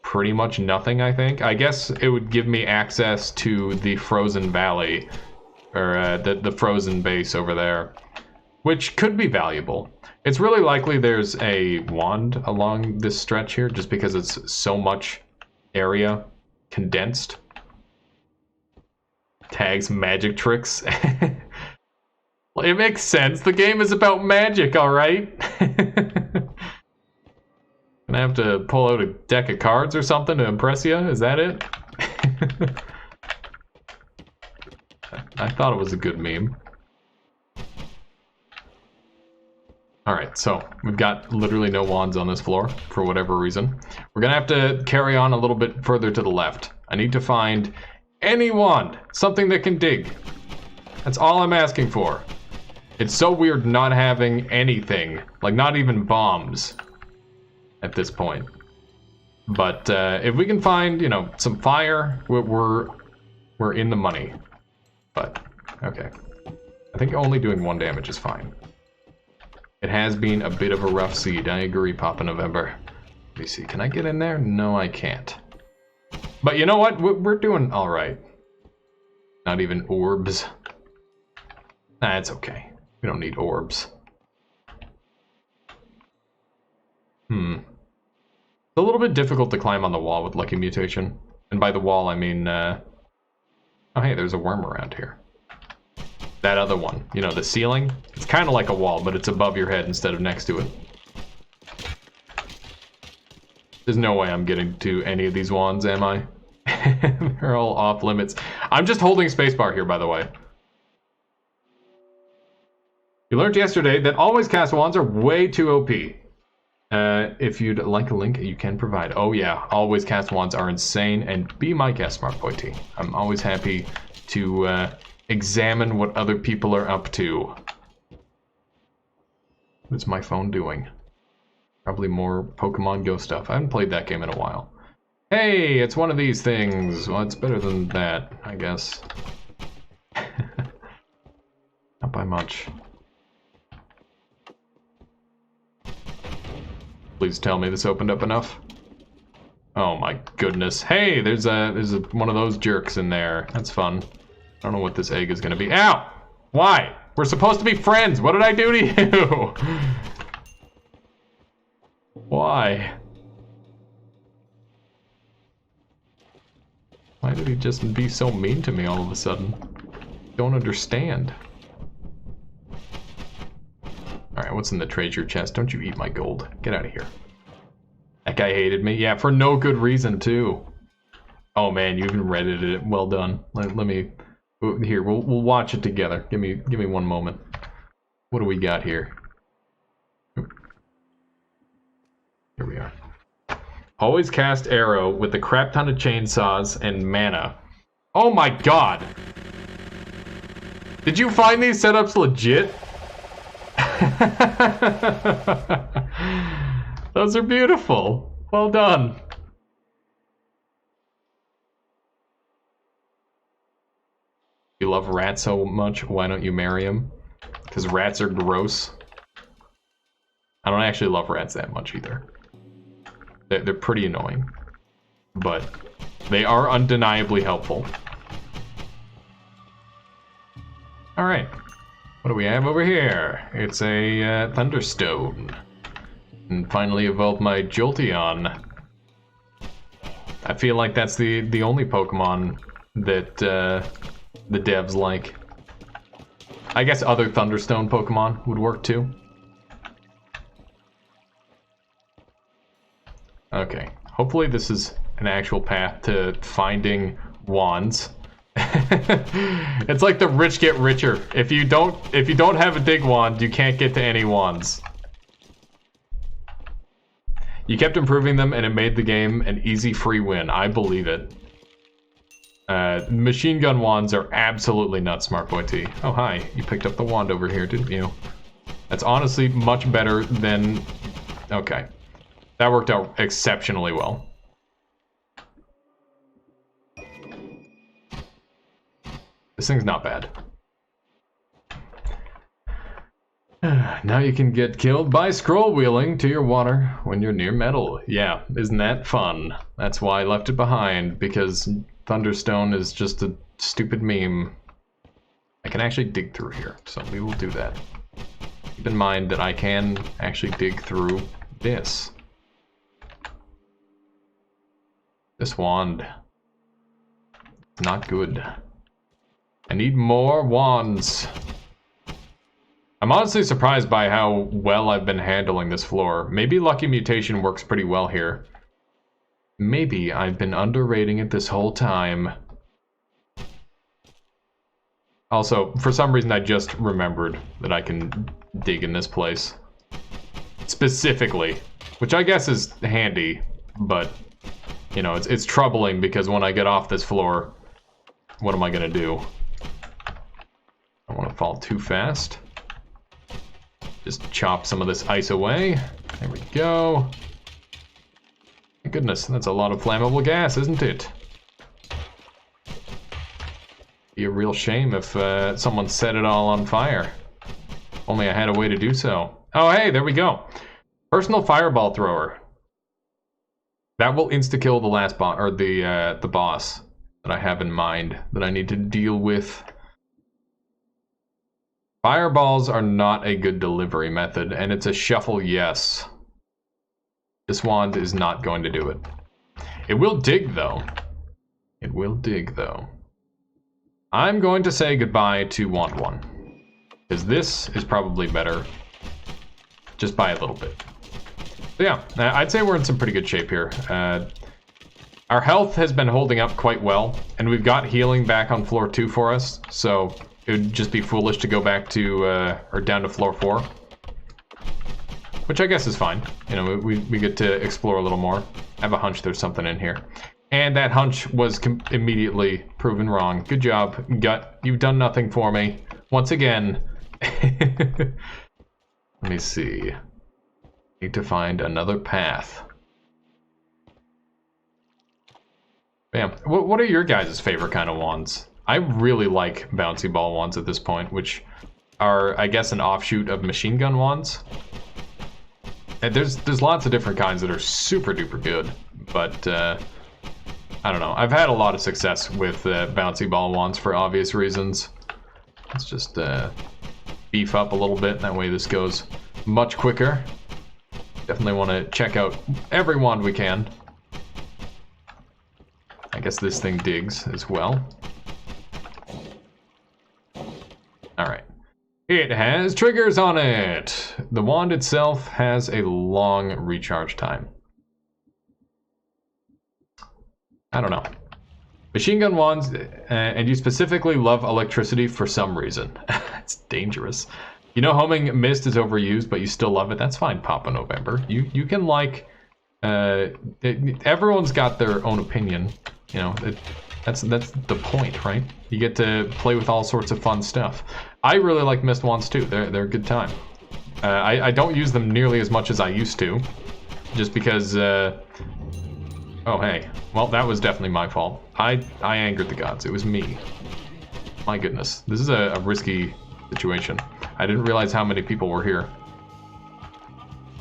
Pretty much nothing, I think. I guess it would give me access to the Frozen Valley, or the Frozen base over there, which could be valuable. It's really likely there's a wand along this stretch here, just because it's so much area condensed. Tags magic tricks. Well, it makes sense. The game is about magic, alright? Gonna have to pull out a deck of cards or something to impress you? Is that it? I thought it was a good meme. Alright, so we've got literally no wands on this floor, for whatever reason. We're gonna have to carry on a little bit further to the left. I need to find Any wand. Something that can dig. That's all I'm asking for. It's so weird not having anything. Like, not even bombs. At this point. But, if we can find, you know, some fire, we're in the money. But, okay. I think only doing 1 damage is fine. It has been a bit of a rough seed. I agree, Papa November. Let me see. Can I get in there? No, I can't. But you know what? We're doing all right. Not even orbs. Nah, it's okay. We don't need orbs. It's a little bit difficult to climb on the wall with Lukki Mutation. And by the wall, I mean, oh, hey, there's a worm around here. That other one, you know, the ceiling, it's kind of like a wall, but it's above your head instead of next to it. There's no way I'm getting to any of these wands, am I? They're all off limits. I'm just holding spacebar here, by the way. You learned yesterday that always cast wands are way too OP. If you'd like a link, you can provide. Oh yeah, always cast wands are insane, and be my guest, Smart Boy T. I'm always happy to, examine what other people are up to. What's my phone doing? Probably more Pokemon Go stuff. I haven't played that game in a while. Hey, it's one of these things. Well, it's better than that, I guess. Not by much. Please tell me this opened up enough. Oh my goodness. Hey, there's one of those jerks in there. That's fun. I don't know what this egg is gonna be. Ow! Why? We're supposed to be friends. What did I do to you? Why? Why did he just be so mean to me all of a sudden? Don't understand. Alright, what's in the treasure chest? Don't you eat my gold. Get out of here. That guy hated me. Yeah, for no good reason, too. Oh man, you even Reddited it. Well done. Let me... Here, we'll watch it together. Give me 1 moment. What do we got here? Here we are. Always cast arrow with a crap ton of chainsaws and mana. Oh my god! Did you find these setups legit? Those are beautiful. Well done. You love rats so much, why don't you marry him? Because rats are gross. I don't actually love rats that much either. They're pretty annoying. But they are undeniably helpful. Alright. What do we have over here? It's a Thunderstone. And finally evolved my Jolteon. I feel like that's the only Pokemon that the devs like. I guess other Thunderstone Pokemon would work too. Okay, hopefully this is an actual path to finding wands. It's like the rich get richer. If you don't have a dig wand, you can't get to any wands. You kept improving them and it made the game an easy free win. I believe it. Machine gun wands are absolutely nuts, Smart Boy T. Oh, hi. You picked up the wand over here, didn't you? That's honestly much better than... Okay. That worked out exceptionally well. This thing's not bad. Now you can get killed by scroll wheeling to your water when you're near metal. Yeah, isn't that fun? That's why I left it behind, because Thunderstone is just a stupid meme. I can actually dig through here, so we will do that. Keep in mind that I can actually dig through this. This wand. Not good. I need more wands. I'm honestly surprised by how well I've been handling this floor. Maybe Lukki Mutation works pretty well here. Maybe I've been underrating it this whole time. Also, for some reason I just remembered that I can dig in this place. Specifically. Which I guess is handy, but... You know, it's troubling because when I get off this floor, what am I gonna do? I don't want to fall too fast. Just chop some of this ice away. There we go. My goodness, that's a lot of flammable gas, isn't it? Be a real shame if someone set it all on fire. Only I had a way to do so. Oh, hey, there we go. Personal fireball thrower. That will insta-kill the last boss, or the boss that I have in mind that I need to deal with. Fireballs are not a good delivery method, and it's a shuffle yes. This wand is not going to do it. It will dig, though. It will dig, though. I'm going to say goodbye to wand 1. Because this is probably better. Just by a little bit. So yeah, I'd say we're in some pretty good shape here. Our health has been holding up quite well, and we've got healing back on floor 2 for us, so it would just be foolish to go back to, or down to floor 4. Which I guess is fine. You know, we get to explore a little more. I have a hunch there's something in here. And that hunch was immediately proven wrong. Good job, Gut. You've done nothing for me. Once again. Let me see. Need to find another path. Bam. What are your guys' favorite kind of wands? I really like bouncy ball wands at this point, which are, I guess, an offshoot of machine gun wands. And there's lots of different kinds that are super duper good, but I don't know. I've had a lot of success with bouncy ball wands for obvious reasons. Let's just beef up a little bit, that way this goes much quicker. Definitely want to check out every wand we can. I guess this thing digs as well. Alright. It has triggers on it! The wand itself has a long recharge time. I don't know. Machine gun wands, and you specifically love electricity for some reason. It's dangerous. You know homing mist is overused, but you still love it. That's fine, Papa November. You can like... everyone's got their own opinion. You know, that's the point, right? You get to play with all sorts of fun stuff. I really like mist wands too. They're a good time. I don't use them nearly as much as I used to, just because. Oh hey, well that was definitely my fault. I angered the gods. It was me. My goodness, this is a risky situation. I didn't realize how many people were here.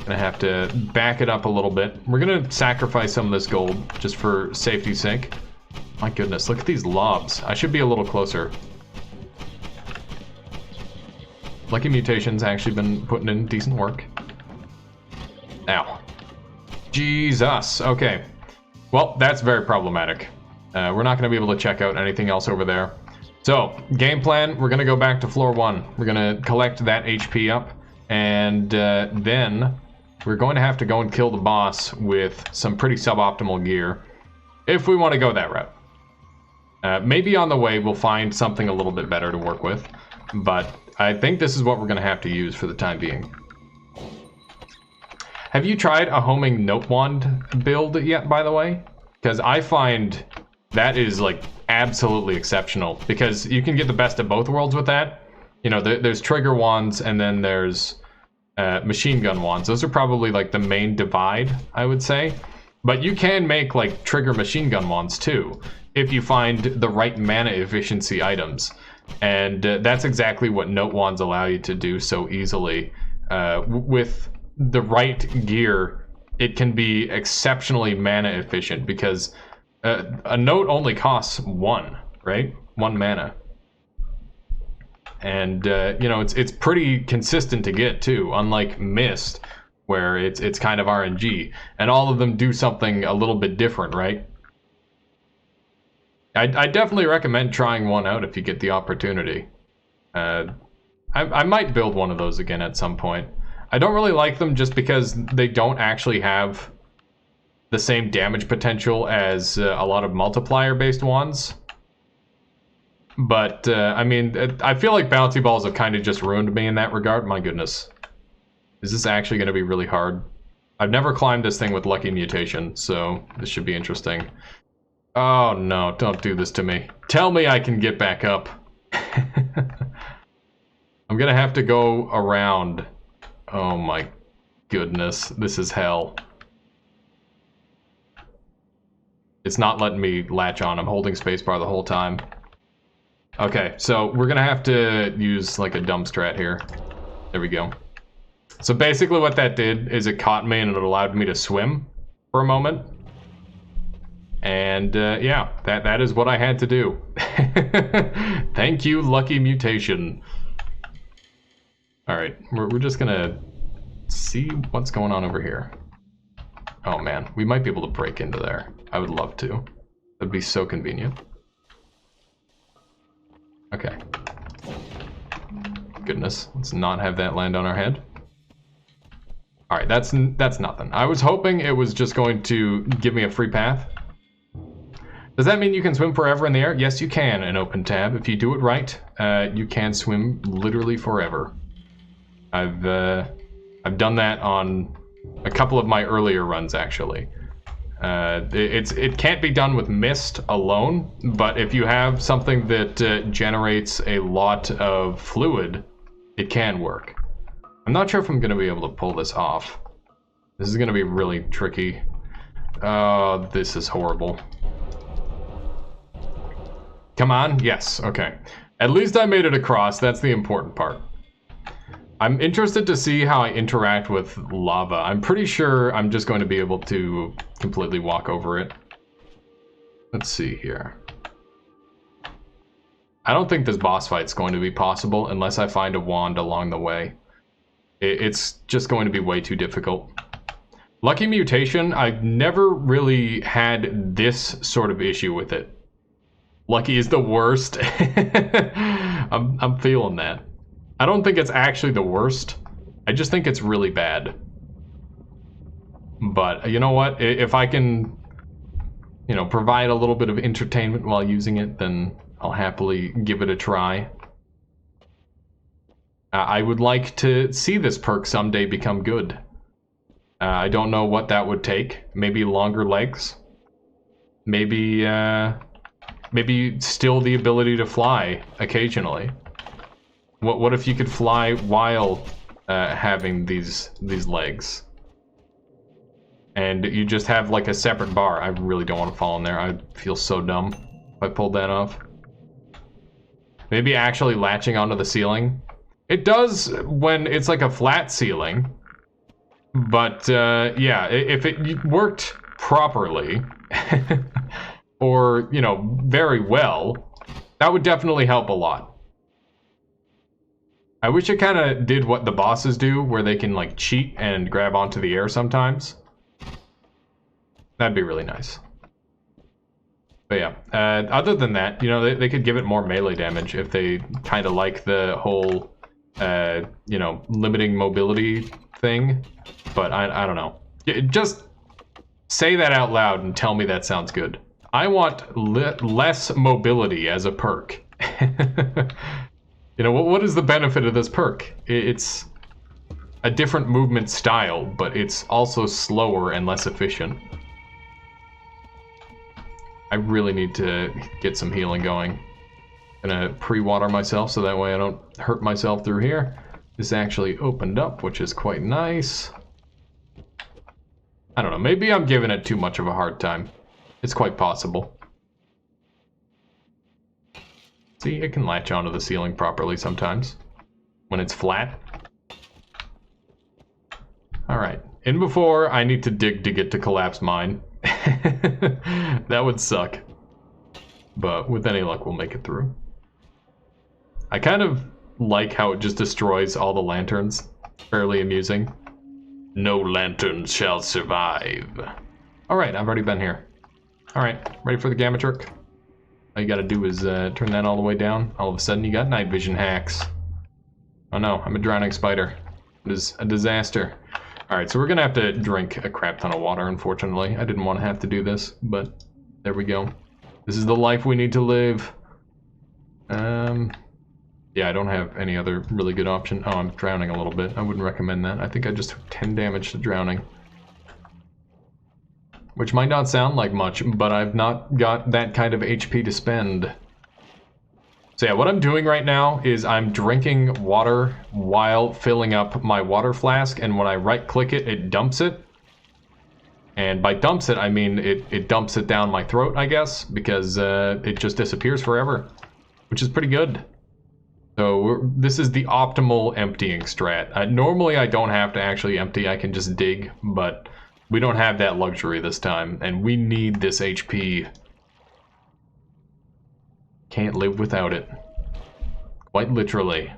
Gonna have to back it up a little bit. We're gonna sacrifice some of this gold just for safety's sake. My goodness, look at these lobs. I should be a little closer. Lucky Mutation's actually been putting in decent work. Ow. Jesus. Okay. Well, that's very problematic. We're not gonna be able to check out anything else over there. So, game plan, we're gonna go back to floor 1. We're gonna collect that HP up, and then we're going to have to go and kill the boss with some pretty suboptimal gear, if we want to go that route. Maybe on the way we'll find something a little bit better to work with, but I think this is what we're going to have to use for the time being. Have you tried a homing note wand build yet, by the way? Because I find that is like absolutely exceptional, because you can get the best of both worlds with that. You know, there's trigger wands and then there's machine gun wands. Those are probably like the main divide, I would say. But you can make like trigger machine gun wands too, if you find the right mana efficiency items. And that's exactly what note wands allow you to do so easily. With the right gear, it can be exceptionally mana efficient, because a note only costs 1, right? 1 mana. And you know, it's pretty consistent to get too, unlike Mist, where it's kind of RNG, and all of them do something a little bit different, right? I definitely recommend trying one out if you get the opportunity. I might build one of those again at some point. I don't really like them just because they don't actually have the same damage potential as a lot of multiplier-based ones. But, I mean, I feel like bouncy balls have kind of just ruined me in that regard. My goodness. Is this actually going to be really hard? I've never climbed this thing with Lucky Mutation, so this should be interesting. Oh no, don't do this to me. Tell me I can get back up. I'm gonna have to go around. Oh my goodness, this is hell. It's not letting me latch on. I'm holding spacebar the whole time. Okay, so we're gonna have to use like a dumb strat here. There we go. So basically what that did is it caught me and it allowed me to swim for a moment. And yeah, that is what I had to do. Thank you, lucky mutation. All right, we're just gonna see what's going on over here. Oh man, we might be able to break into there. I would love to. That'd be so convenient. Okay. Goodness, let's not have that land on our head. All right, that's nothing. I was hoping it was just going to give me a free path. Does that mean you can swim forever in the air? Yes, you can in open tab. If you do it right, you can swim literally forever. I've done that on a couple of my earlier runs, actually. It can't be done with mist alone, but if you have something that generates a lot of fluid, it can work. I'm not sure if I'm going to be able to pull this off. This is going to be really tricky. Oh, this is horrible. Come on. Yes. Okay. At least I made it across. That's the important part. I'm interested to see how I interact with lava. I'm pretty sure I'm just going to be able to completely walk over it. Let's see here. I don't think this boss fight's going to be possible unless I find a wand along the way. It's just going to be way too difficult. Lucky mutation, I've never really had this sort of issue with it. Lucky is the worst. I'm feeling that. I don't think it's actually the worst. I just think it's really bad. But you know what? If I can, you know, provide a little bit of entertainment while using it, then I'll happily give it a try. I would like to see this perk someday become good. I don't know what that would take. Maybe longer legs. Maybe still the ability to fly occasionally. What if you could fly while having these legs? And you just have like a separate bar. I really don't want to fall in there. I'd feel so dumb if I pulled that off. Maybe actually latching onto the ceiling. It does when it's like a flat ceiling. But yeah, if it worked properly, or, you know, very well, that would definitely help a lot. I wish it kind of did what the bosses do, where they can like cheat and grab onto the air sometimes. That'd be really nice. But yeah, other than that, you know, they could give it more melee damage if they kind of like the whole, you know, limiting mobility thing. But I don't know. Just say that out loud and tell me that sounds good. I want less mobility as a perk. You know, what is the benefit of this perk? It's a different movement style, but it's also slower and less efficient. I really need to get some healing going. Gonna pre-water myself so that way I don't hurt myself through here. This actually opened up, which is quite nice. I don't know, maybe I'm giving it too much of a hard time. It's quite possible. See, it can latch onto the ceiling properly sometimes when it's flat. Alright, in before I need to dig to get to collapse mine. That would suck. But with any luck, we'll make it through. I kind of like how it just destroys all the lanterns. Fairly amusing. No lanterns shall survive. Alright, I've already been here. Alright, ready for the gamma trick? All you gotta do is turn that all the way down. All of a sudden you got night vision hacks. Oh no, I'm a drowning spider. It is a disaster. Alright, so we're gonna have to drink a crap ton of water, unfortunately. I didn't want to have to do this, but there we go. This is the life we need to live. Yeah, I don't have any other really good option. Oh, I'm drowning a little bit. I wouldn't recommend that. I think I just took 10 damage to drowning. which might not sound like much, but I've not got that kind of HP to spend. So yeah, what I'm doing right now is I'm drinking water while filling up my water flask, and when I right-click it, it dumps it. And by dumps it, I mean it dumps it down my throat, I guess, because it just disappears forever, which is pretty good. So this is the optimal emptying strat. Normally I don't have to actually empty, I can just dig, but we don't have that luxury this time, and we need this HP. Can't live without it. Quite literally.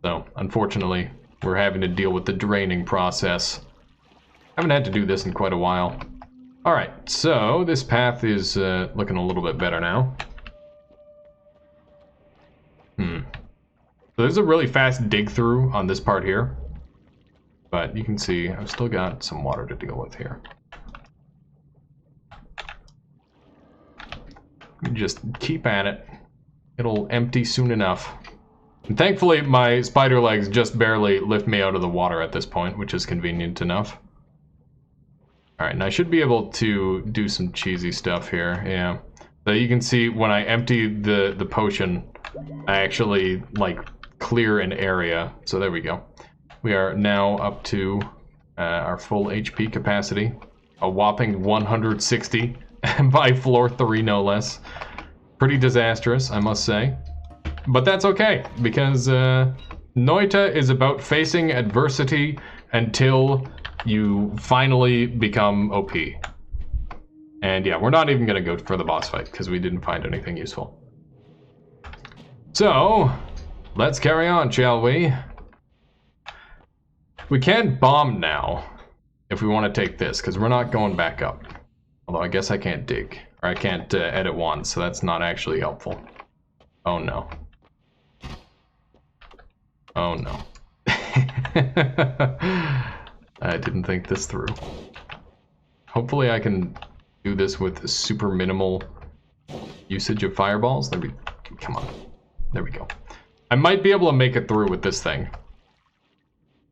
So, unfortunately, we're having to deal with the draining process. Haven't had to do this in quite a while. Alright, so this path is looking a little bit better now. So there's a really fast dig through on this part here. But you can see I've still got some water to deal with here. Just keep at it. It'll empty soon enough. And thankfully, my spider legs just barely lift me out of the water at this point, which is convenient enough. Alright, and I should be able to do some cheesy stuff here, yeah. So you can see when I empty the potion, I actually, like, clear an area. So there we go. We are now up to our full HP capacity. A whopping 160 by floor 3, no less. Pretty disastrous, I must say. But that's okay, because Noita is about facing adversity until you finally become OP. And yeah, we're not even going to go for the boss fight, because we didn't find anything useful. So, let's carry on, shall we? We can bomb now, if we want to take this, because we're not going back up. Although I guess I can't dig, or I can't edit wands, so that's not actually helpful. Oh no. Oh no. I didn't think this through. Hopefully I can do this with super minimal usage of fireballs. There we, come on. There we go. I might be able to make it through with this thing.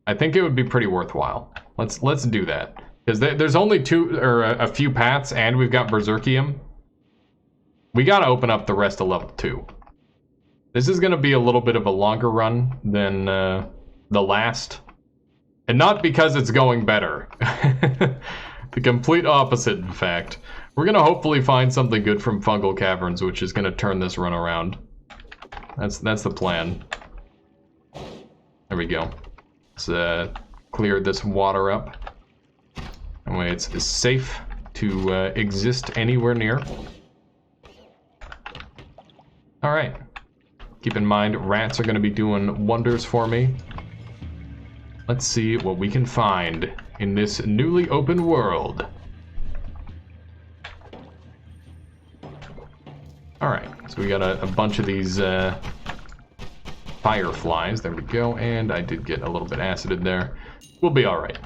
I think it would be pretty worthwhile. Let's do that. Because there's only a few paths, and we've got Berserkium. We gotta open up the rest of level 2. This is gonna be a little bit of a longer run than the last. And not because it's going better. The complete opposite, in fact. We're gonna hopefully find something good from Fungal Caverns, which is gonna turn this run around. That's the plan. There we go. Let's clear this water up. That way it's safe to exist anywhere near. Alright. Keep in mind, rats are going to be doing wonders for me. Let's see what we can find in this newly opened world. Alright, so we got a bunch of these fireflies. There we go, and I did get a little bit acided there. We'll be alright.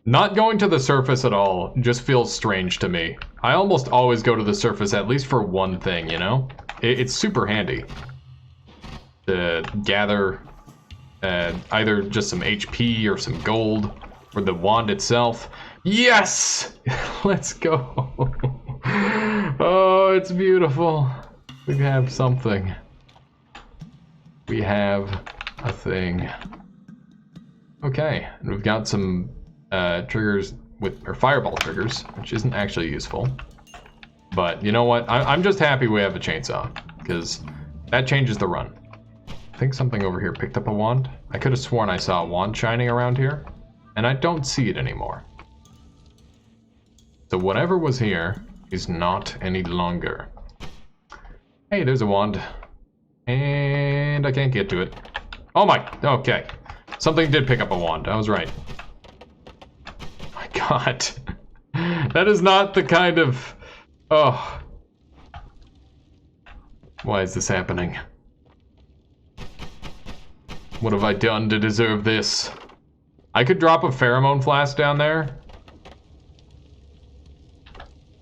Not going to the surface at all just feels strange to me. I almost always go to the surface at least for one thing, you know? It's super handy to gather either just some HP or some gold or the wand itself. Yes! Let's go. Oh, it's beautiful. We have something. We have a thing. Okay, and we've got some triggers or fireball triggers, which isn't actually useful. But you know what? I'm just happy we have a chainsaw, because that changes the run. I think something over here picked up a wand. I could have sworn I saw a wand shining around here, and I don't see it anymore. So whatever was here is not any longer. Hey, there's a wand. And I can't get to it. Oh my, okay. Something did pick up a wand, I was right. My god. That is not the kind of... Oh. Why is this happening? What have I done to deserve this? I could drop a pheromone flask down there.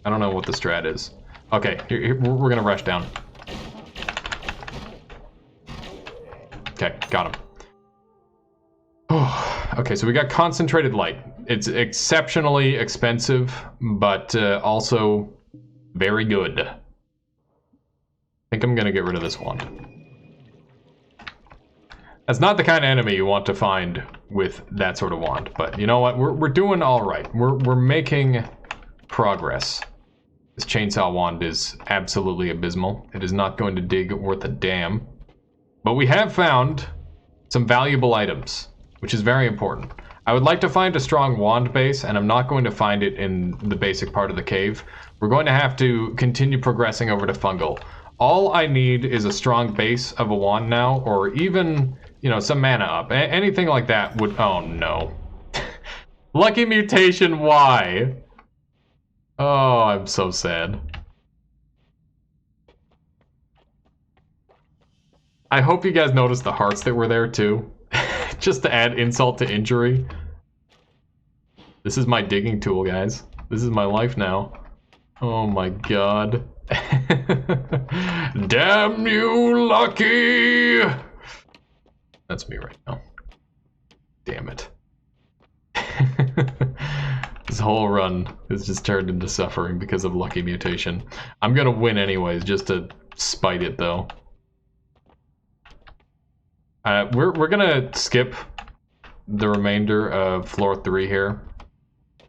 I don't know what the strat is. Okay, here, we're gonna rush down. Okay, got him. Oh, okay, so we got concentrated light. It's exceptionally expensive, but also very good. I think I'm gonna get rid of this wand. That's not the kind of enemy you want to find with that sort of wand, but you know what? We're doing all right. We're making progress. This chainsaw wand is absolutely abysmal. It is not going to dig worth a damn. But we have found some valuable items, which is very important. I would like to find a strong wand base, and I'm not going to find it in the basic part of the cave. We're going to have to continue progressing over to fungal. All I need is a strong base of a wand now, or even, you know, some mana up. Anything like that would... Oh, no. Lucky mutation, why? Oh, I'm so sad. I hope you guys noticed the hearts that were there, too. Just to add insult to injury. This is my digging tool, guys. This is my life now. Oh my god. Damn you, Lucky! That's me right now. Damn it. This whole run has just turned into suffering because of Lucky mutation. I'm gonna win anyways, just to spite it though. We're gonna skip the remainder of floor 3 here,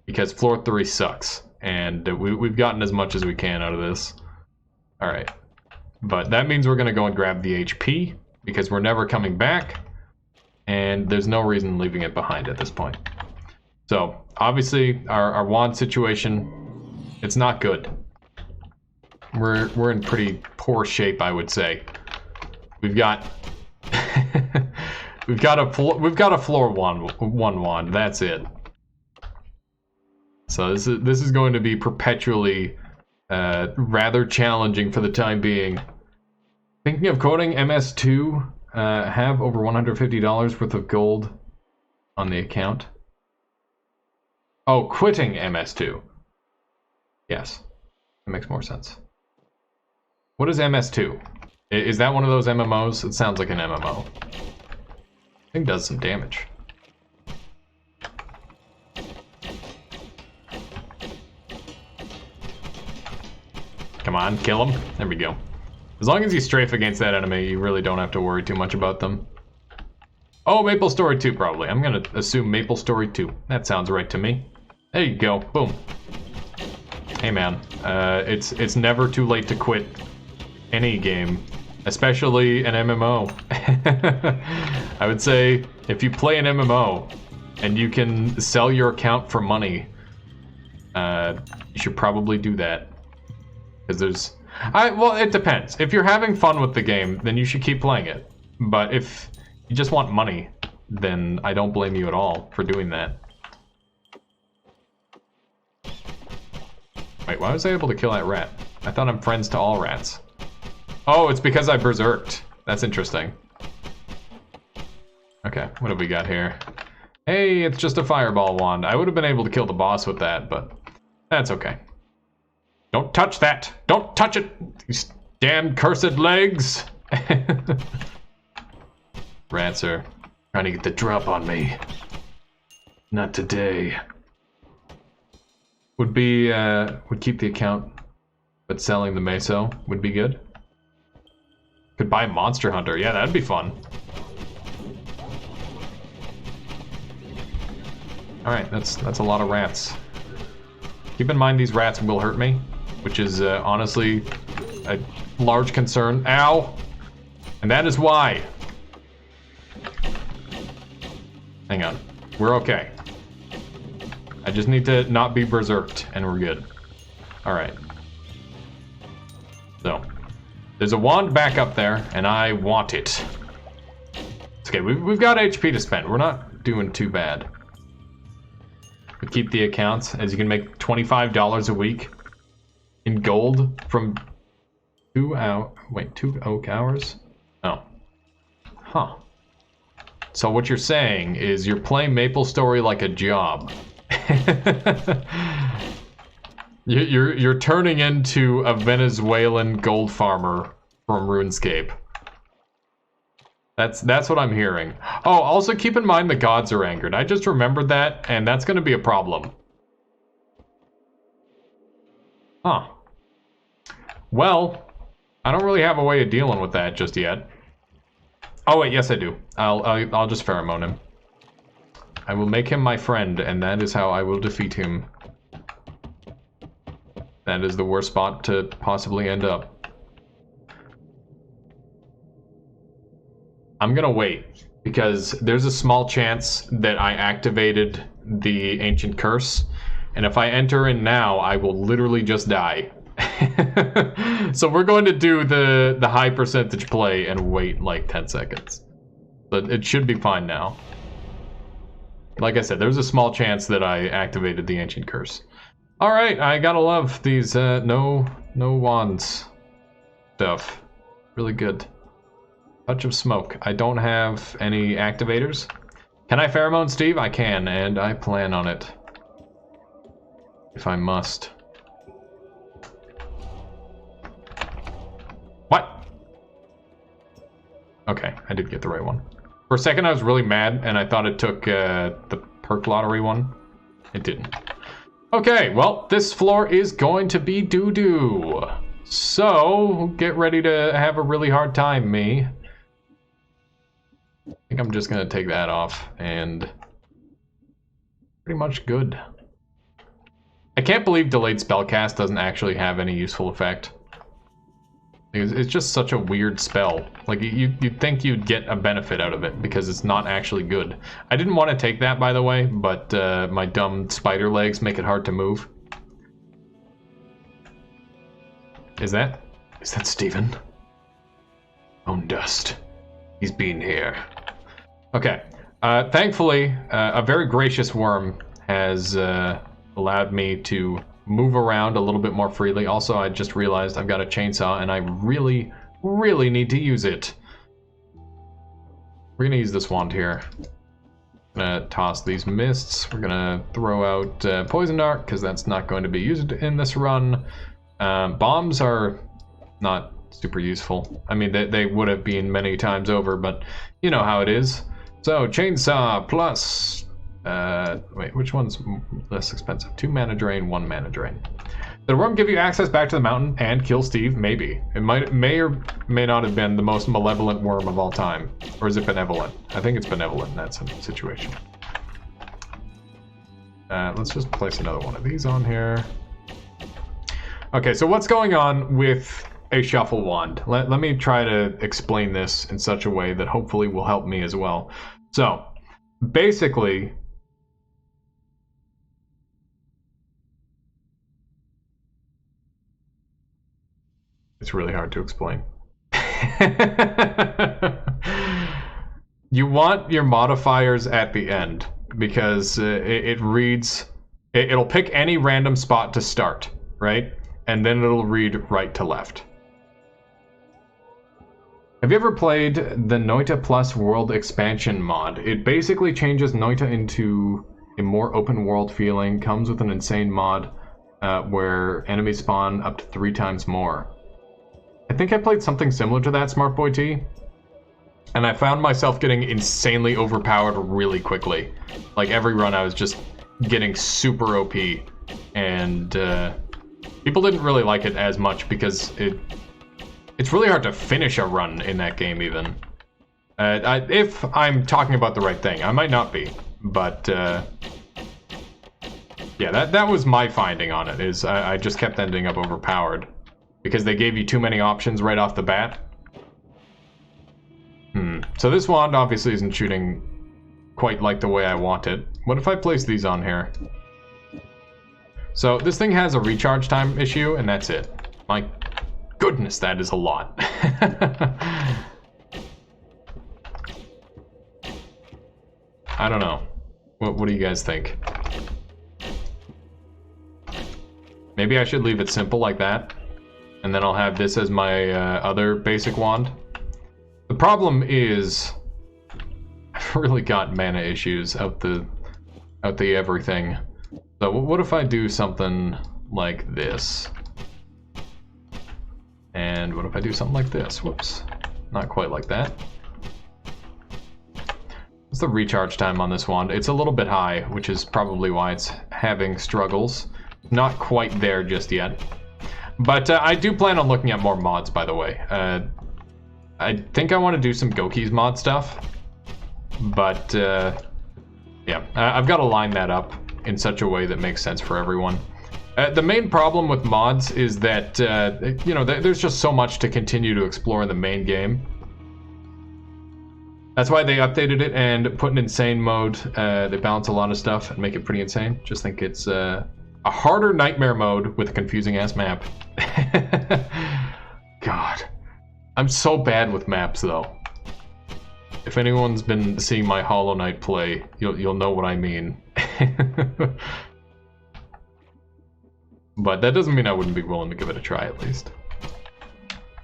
because floor 3 sucks, and we've gotten as much as we can out of this. Alright, but that means we're gonna go and grab the HP, because we're never coming back, and there's no reason leaving it behind at this point. So, obviously, our wand situation, it's not good. We're in pretty poor shape, I would say. We've got... we've got a floor one wand. That's it. So this is going to be perpetually rather challenging for the time being. Thinking of quoting MS2, have over $150 worth of gold on the account. Oh, quitting MS2. Yes, that makes more sense. What is MS2? Is that one of those MMOs? It sounds like an MMO. I think it does some damage. Come on, kill him. There we go. As long as you strafe against that enemy, you really don't have to worry too much about them. Oh, Maple Story 2 probably. I'm gonna assume Maple Story 2. That sounds right to me. There you go. Boom. Hey man, it's never too late to quit any game. Especially an MMO. I would say, if you play an MMO, and you can sell your account for money, you should probably do that. Because there's... well, it depends. If you're having fun with the game, then you should keep playing it. But if you just want money, then I don't blame you at all for doing that. Wait, why was I able to kill that rat? I thought I'm friends to all rats. Oh, it's because I berserked. That's interesting. Okay, what have we got here? Hey, it's just a fireball wand. I would have been able to kill the boss with that, but that's okay. Don't touch that! Don't touch it! These damn cursed legs! Rats are trying to get the drop on me. Not today. Would keep the account, but selling the meso would be good. Could buy Monster Hunter. Yeah, that'd be fun. Alright, that's a lot of rats. Keep in mind these rats will hurt me, which is honestly a large concern. Ow! And that is why. Hang on. We're okay. I just need to not be berserked, and we're good. Alright. So... there's a wand back up there, and I want it. It's okay, we've got HP to spend. We're not doing too bad. We keep the accounts, as you can make $25 a week in gold from 2 oak hours? Oh. Huh. So what you're saying is you're playing Maple Story like a job. You're turning into a Venezuelan gold farmer from RuneScape. That's what I'm hearing. Oh, also keep in mind the gods are angered. I just remembered that, and that's going to be a problem. Huh. Well, I don't really have a way of dealing with that just yet. Oh wait, yes I do. I'll just pheromone him. I will make him my friend, and that is how I will defeat him. That is the worst spot to possibly end up. I'm gonna wait, because there's a small chance that I activated the ancient curse, and if I enter in now, I will literally just die. So we're going to do the high percentage play and wait like 10 seconds. But it should be fine now. Like I said, there's a small chance that I activated the ancient curse. Alright, I gotta love these no wands stuff. Really good. Touch of smoke. I don't have any activators. Can I pheromone Steve? I can, and I plan on it. If I must. What? Okay, I did get the right one. For a second I was really mad, and I thought it took the perk lottery one. It didn't. Okay, well, this floor is going to be doo-doo. So, get ready to have a really hard time, me. I think I'm just gonna take that off, and pretty much good. I can't believe delayed spellcast doesn't actually have any useful effect. It's just such a weird spell. Like, you'd think you'd get a benefit out of it, because it's not actually good. I didn't want to take that, by the way, but my dumb spider legs make it hard to move. Is that Steven? Bone dust. He's been here. Okay. Thankfully, a very gracious worm has allowed me to move around a little bit more freely. Also, I just realized I've got a chainsaw, and I really, really need to use it. We're gonna use this wand here. Gonna toss these mists. We're gonna throw out poison dart, because that's not going to be used in this run. Bombs are not super useful. I mean, they would have been many times over, but you know how it is. So, chainsaw plus... wait, which one's less expensive? 2 mana drain, 1 mana drain. Did the worm give you access back to the mountain and kill Steve? Maybe. It may or may not have been the most malevolent worm of all time. Or is it benevolent? I think it's benevolent in that situation. Let's just place another one of these on here. Okay, so what's going on with a shuffle wand? Let me try to explain this in such a way that hopefully will help me as well. So, basically... It's really hard to explain. You want your modifiers at the end, because it reads... It'll pick any random spot to start, right? And then it'll read right to left. Have you ever played the Noita Plus World Expansion mod? It basically changes Noita into a more open world feeling, comes with an insane mod where enemies spawn up to 3 times more. I think I played something similar to that, Smart Boy T, and I found myself getting insanely overpowered really quickly. Like, every run I was just getting super OP, and people didn't really like it as much because it's really hard to finish a run in that game, even. If I'm talking about the right thing. I might not be, but yeah, that was my finding on it, is I just kept ending up overpowered. Because they gave you too many options right off the bat. So this wand obviously isn't shooting quite like the way I want it. What if I place these on here? So this thing has a recharge time issue, and that's it. My goodness, that is a lot. I don't know. What do you guys think? Maybe I should leave it simple like that. And then I'll have this as my other basic wand. The problem is, I've really got mana issues out the everything. So what if I do something like this? And what if I do something like this? Whoops, not quite like that. What's the recharge time on this wand? It's a little bit high, which is probably why it's having struggles. Not quite there just yet. But I do plan on looking at more mods, by the way. I think I want to do some Goki's mod stuff. But, yeah, I've got to line that up in such a way that makes sense for everyone. The main problem with mods is that, you know, there's just so much to continue to explore in the main game. That's why they updated it and put an insane mode. They balance a lot of stuff and make it pretty insane. Just think it's a harder nightmare mode with a confusing ass map. God. I'm so bad with maps though. If anyone's been seeing my Hollow Knight play, you'll know what I mean. But that doesn't mean I wouldn't be willing to give it a try at least.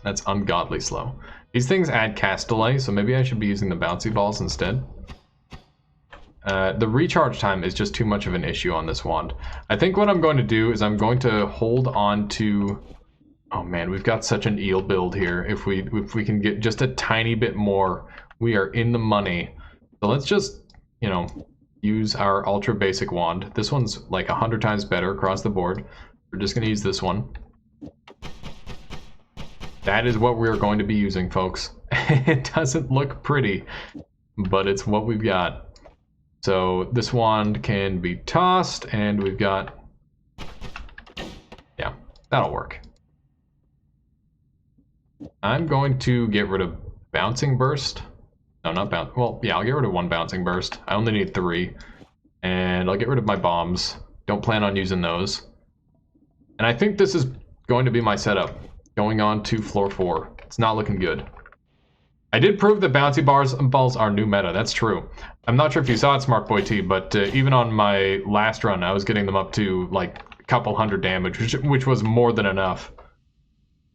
That's ungodly slow. These things add cast delay, so maybe I should be using the bouncy balls instead. The recharge time is just too much of an issue on this wand. I think what I'm going to do is I'm going to hold on to... Oh man, we've got such an eel build here. If we can get just a tiny bit more, we are in the money. So let's just, you know, use our ultra basic wand. This one's like 100 times better across the board. We're just going to use this one. That is what we're going to be using, folks. It doesn't look pretty, but it's what we've got. So this wand can be tossed, and we've got... Yeah, that'll work. I'm going to get rid of Bouncing Burst. No, not bounce. Well, yeah, I'll get rid of one Bouncing Burst. I only need 3. And I'll get rid of my bombs. Don't plan on using those. And I think this is going to be my setup. Going on to floor 4. It's not looking good. I did prove that bouncy balls are new meta. That's true. I'm not sure if you saw it, Smart Boy T, but even on my last run, I was getting them up to like a couple hundred damage, which was more than enough.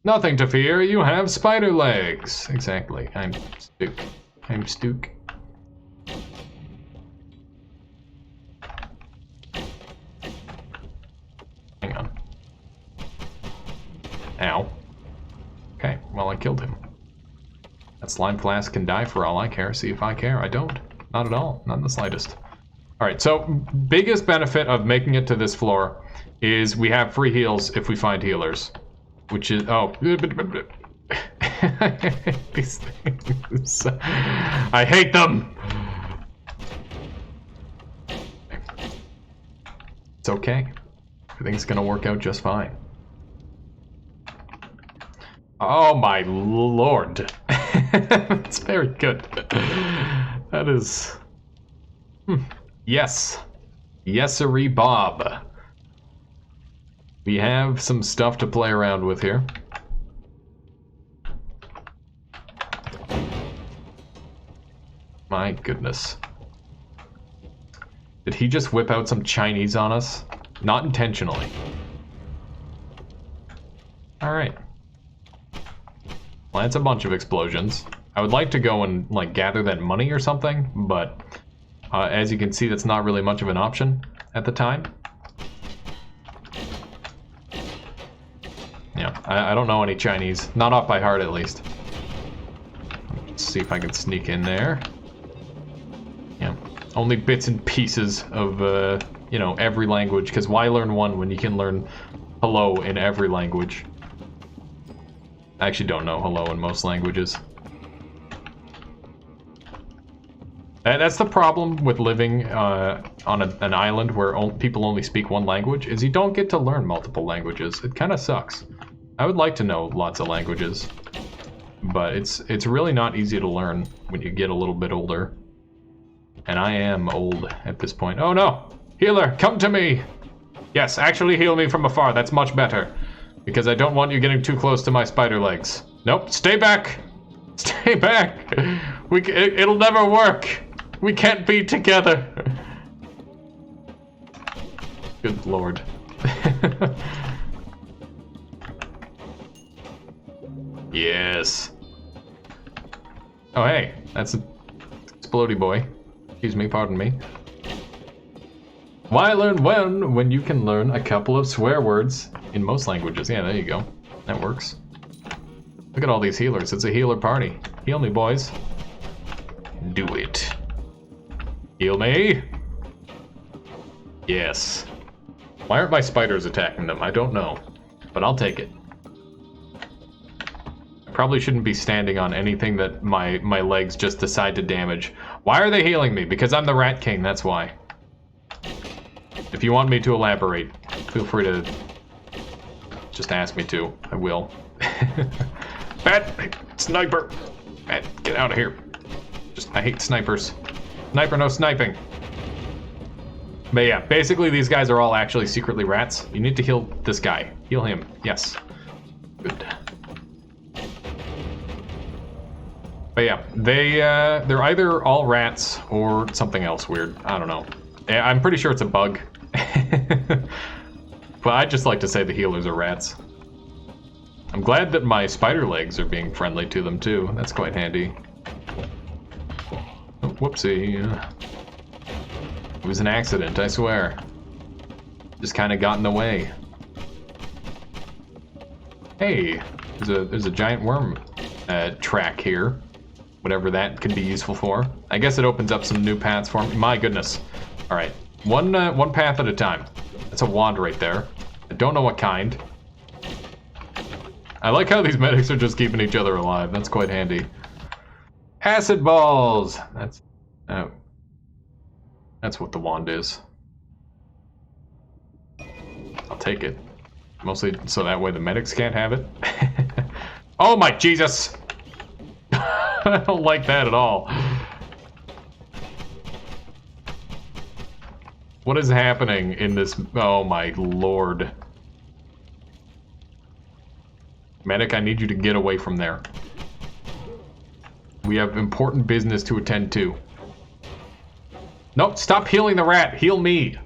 Nothing to fear. You have spider legs. Exactly. I'm Stook. I'm Stook. Hang on. Ow. Okay, well, I killed him. That slime flask can die for all I care. See if I care. I don't. Not at all. Not in the slightest. Alright, so biggest benefit of making it to this floor is we have free heals if we find healers. Which is... Oh. These things. I hate them! It's okay. Everything's gonna work out just fine. Oh my lord. That's very good. That is... Yes. Yes-sirree Bob. We have some stuff to play around with here. My goodness. Did he just whip out some Chinese on us? Not intentionally. Alright. Well, that's a bunch of explosions. I would like to go and, like, gather that money or something, but as you can see, that's not really much of an option at the time. Yeah, I don't know any Chinese. Not off by heart, at least. Let's see if I can sneak in there. Yeah, only bits and pieces of, you know, every language, because why learn one when you can learn hello in every language? I actually don't know hello in most languages. And that's the problem with living on an island where people only speak one language, is you don't get to learn multiple languages. It kind of sucks. I would like to know lots of languages, but it's really not easy to learn when you get a little bit older. And I am old at this point. Oh no! Healer, come to me! Yes, actually heal me from afar, that's much better. Because I don't want you getting too close to my spider legs. Nope, stay back! Stay back! It'll never work! We can't be together! Good lord. Yes. Oh hey, that's a explodey boy. Excuse me, pardon me. Why learn when you can learn a couple of swear words in most languages? Yeah, there you go. That works. Look at all these healers. It's a healer party. Heal me, boys. Do it. Heal me. Yes. Why aren't my spiders attacking them? I don't know. But I'll take it. I probably shouldn't be standing on anything that my legs just decide to damage. Why are they healing me? Because I'm the Rat King, that's why. If you want me to elaborate, feel free to just ask me to. I will. Bat! Sniper! Bat, get out of here. I hate snipers. Sniper, no sniping. But yeah, basically these guys are all actually secretly rats. You need to heal this guy. Heal him. Yes. Good. But yeah, they're either all rats or something else weird. I don't know. I'm pretty sure it's a bug. But I'd just like to say the healers are rats. I'm glad that my spider legs are being friendly to them too. That's quite handy. Oh, whoopsie. It was an accident, I swear. Just kind of got in the way. Hey, there's a giant worm track here. Whatever that could be useful for. I guess it opens up some new paths for me. My goodness. All right, one path at a time. That's a wand right there. I don't know what kind. I like how these medics are just keeping each other alive. That's quite handy. Acid balls. That's what the wand is. I'll take it. Mostly so that way the medics can't have it. Oh my Jesus! I don't like that at all. What is happening in this? Oh my lord. Medic, I need you to get away from there. We have important business to attend to. Nope, stop healing the rat. Heal me.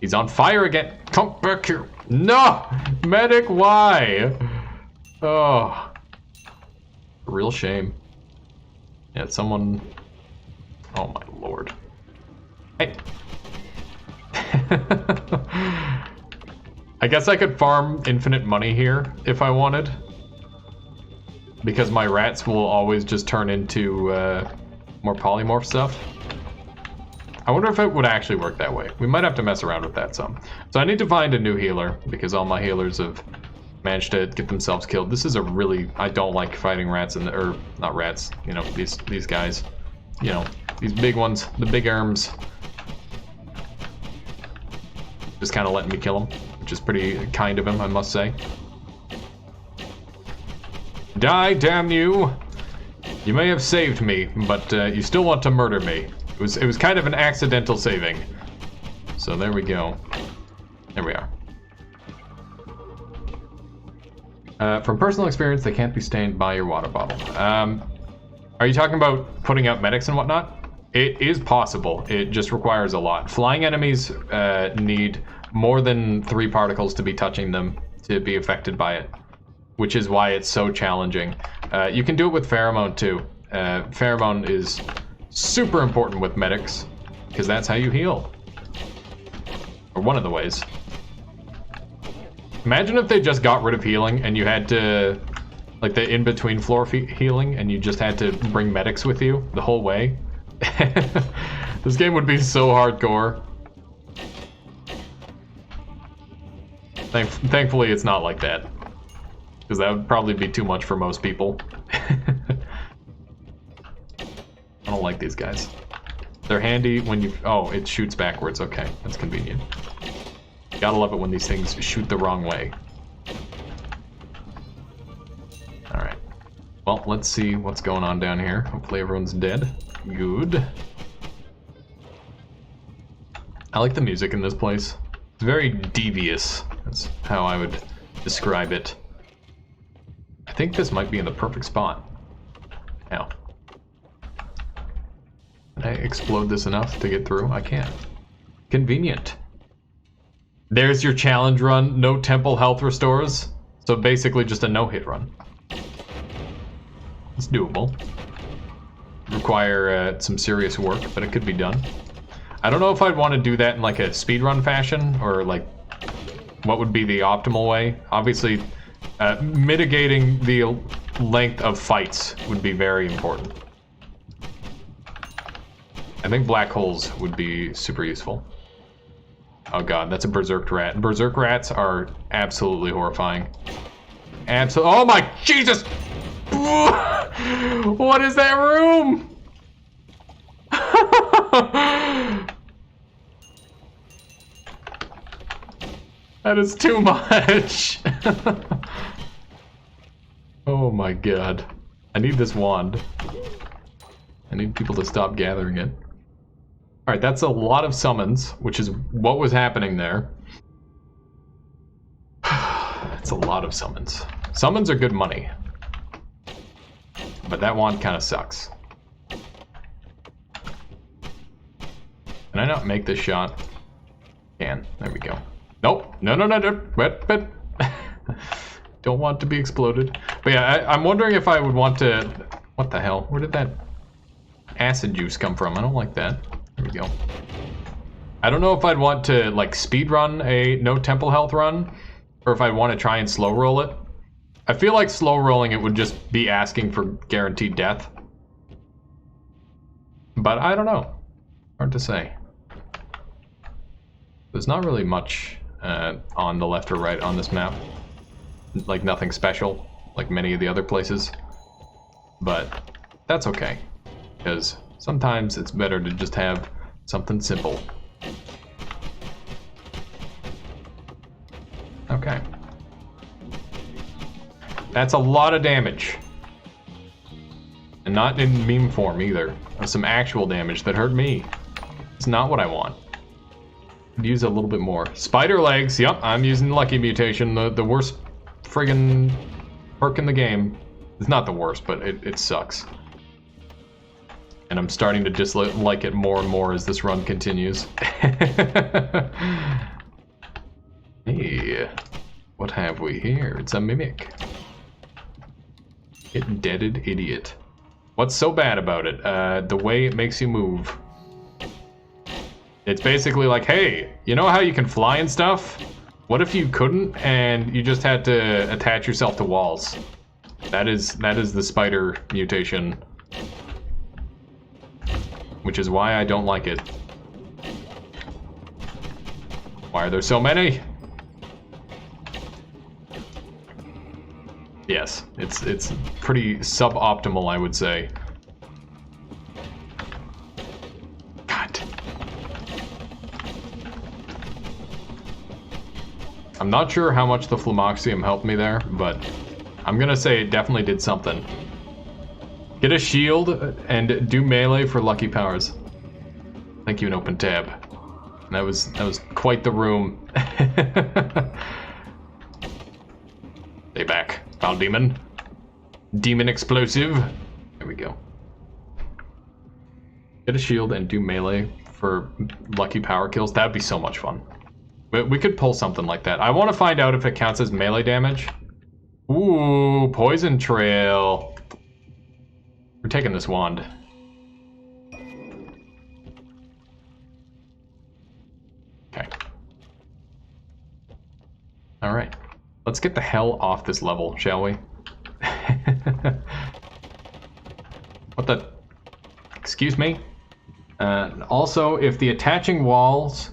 He's on fire again. Come back here. No! Medic, why? Oh. Real shame. Yeah, someone... Oh my lord. Hey. I guess I could farm infinite money here if I wanted. Because my rats will always just turn into more polymorph stuff. I wonder if it would actually work that way. We might have to mess around with that some. So I need to find a new healer because all my healers have managed to get themselves killed. This is a really... I don't like fighting rats in the... Or, not rats. You know, these guys. You know, these big ones. The big arms. Just kind of letting me kill them. Which is pretty kind of him, I must say. Die, damn you! You may have saved me, but you still want to murder me. It was kind of an accidental saving. So there we go. There we are. From personal experience, they can't be stained by your water bottle. Are you talking about putting out medics and whatnot? It is possible. It just requires a lot. Flying enemies need more than 3 particles to be touching them to be affected by it, which is why it's so challenging. You can do it with pheromone too. Pheromone is super important with medics because that's how you heal. Or one of the ways. Imagine if they just got rid of healing and you had to, like the in-between floor healing, and you just had to bring medics with you the whole way. This game would be so hardcore. Thankfully it's not like that. Because that would probably be too much for most people. I don't like these guys. They're handy when you... Oh, it shoots backwards. Okay, that's convenient. Gotta love it when these things shoot the wrong way. Alright. Well, let's see what's going on down here. Hopefully everyone's dead. Good. I like the music in this place. It's very devious. That's how I would describe it. I think this might be in the perfect spot. Now. Can I explode this enough to get through? I can. Convenient. There's your challenge run. No temple health restores. So basically just a no-hit run. It's doable. Require some serious work, but it could be done. I don't know if I'd want to do that in like a speedrun fashion, or like what would be the optimal way. Obviously, mitigating the length of fights would be very important. I think black holes would be super useful. Oh god, that's a berserk rat. Berserk rats are absolutely horrifying. Oh my Jesus! What is that room? That is too much. Oh my god. I need this wand. I need people to stop gathering it. Alright, that's a lot of summons, which is what was happening there. It's a lot of summons. Summons are good money. But that wand kind of sucks. Can I not make this shot? Can. There we go. Nope. No. Don't want to be exploded. But yeah, I'm wondering if I would want to... What the hell? Where did that acid juice come from? I don't like that. There we go. I don't know if I'd want to, like, speed run a no temple health run, or if I'd want to try and slow roll it. I feel like slow rolling it would just be asking for guaranteed death. But I don't know. Hard to say. There's not really much on the left or right on this map. Like nothing special, like many of the other places. But that's okay, because sometimes it's better to just have something simple. Okay. That's a lot of damage. And not in meme form either. That's some actual damage that hurt me. It's not what I want. I'd use a little bit more. Spider legs, yep, I'm using Lukki mutation, the worst friggin' perk in the game. It's not the worst, but it sucks. And I'm starting to just like it more and more as this run continues. Hey, what have we here? It's a mimic. It deaded idiot. What's so bad about it? The way it makes you move. It's basically like, hey, you know how you can fly and stuff? What if you couldn't and you just had to attach yourself to walls? That is the spider mutation. Which is why I don't like it. Why are there so many? Yes, it's pretty suboptimal, I would say. God. I'm not sure how much the Phlomoxium helped me there, but I'm gonna say it definitely did something. Get a shield and do melee for lucky powers. Thank you, an open tab. That was quite the room. Stay back, foul demon. Demon explosive. There we go. Get a shield and do melee for lucky power kills. That'd be so much fun. We could pull something like that. I want to find out if it counts as melee damage. Ooh, poison trail. We're taking this wand. Okay. All right. Let's get the hell off this level, shall we? What the? Excuse me? Also, if the attaching walls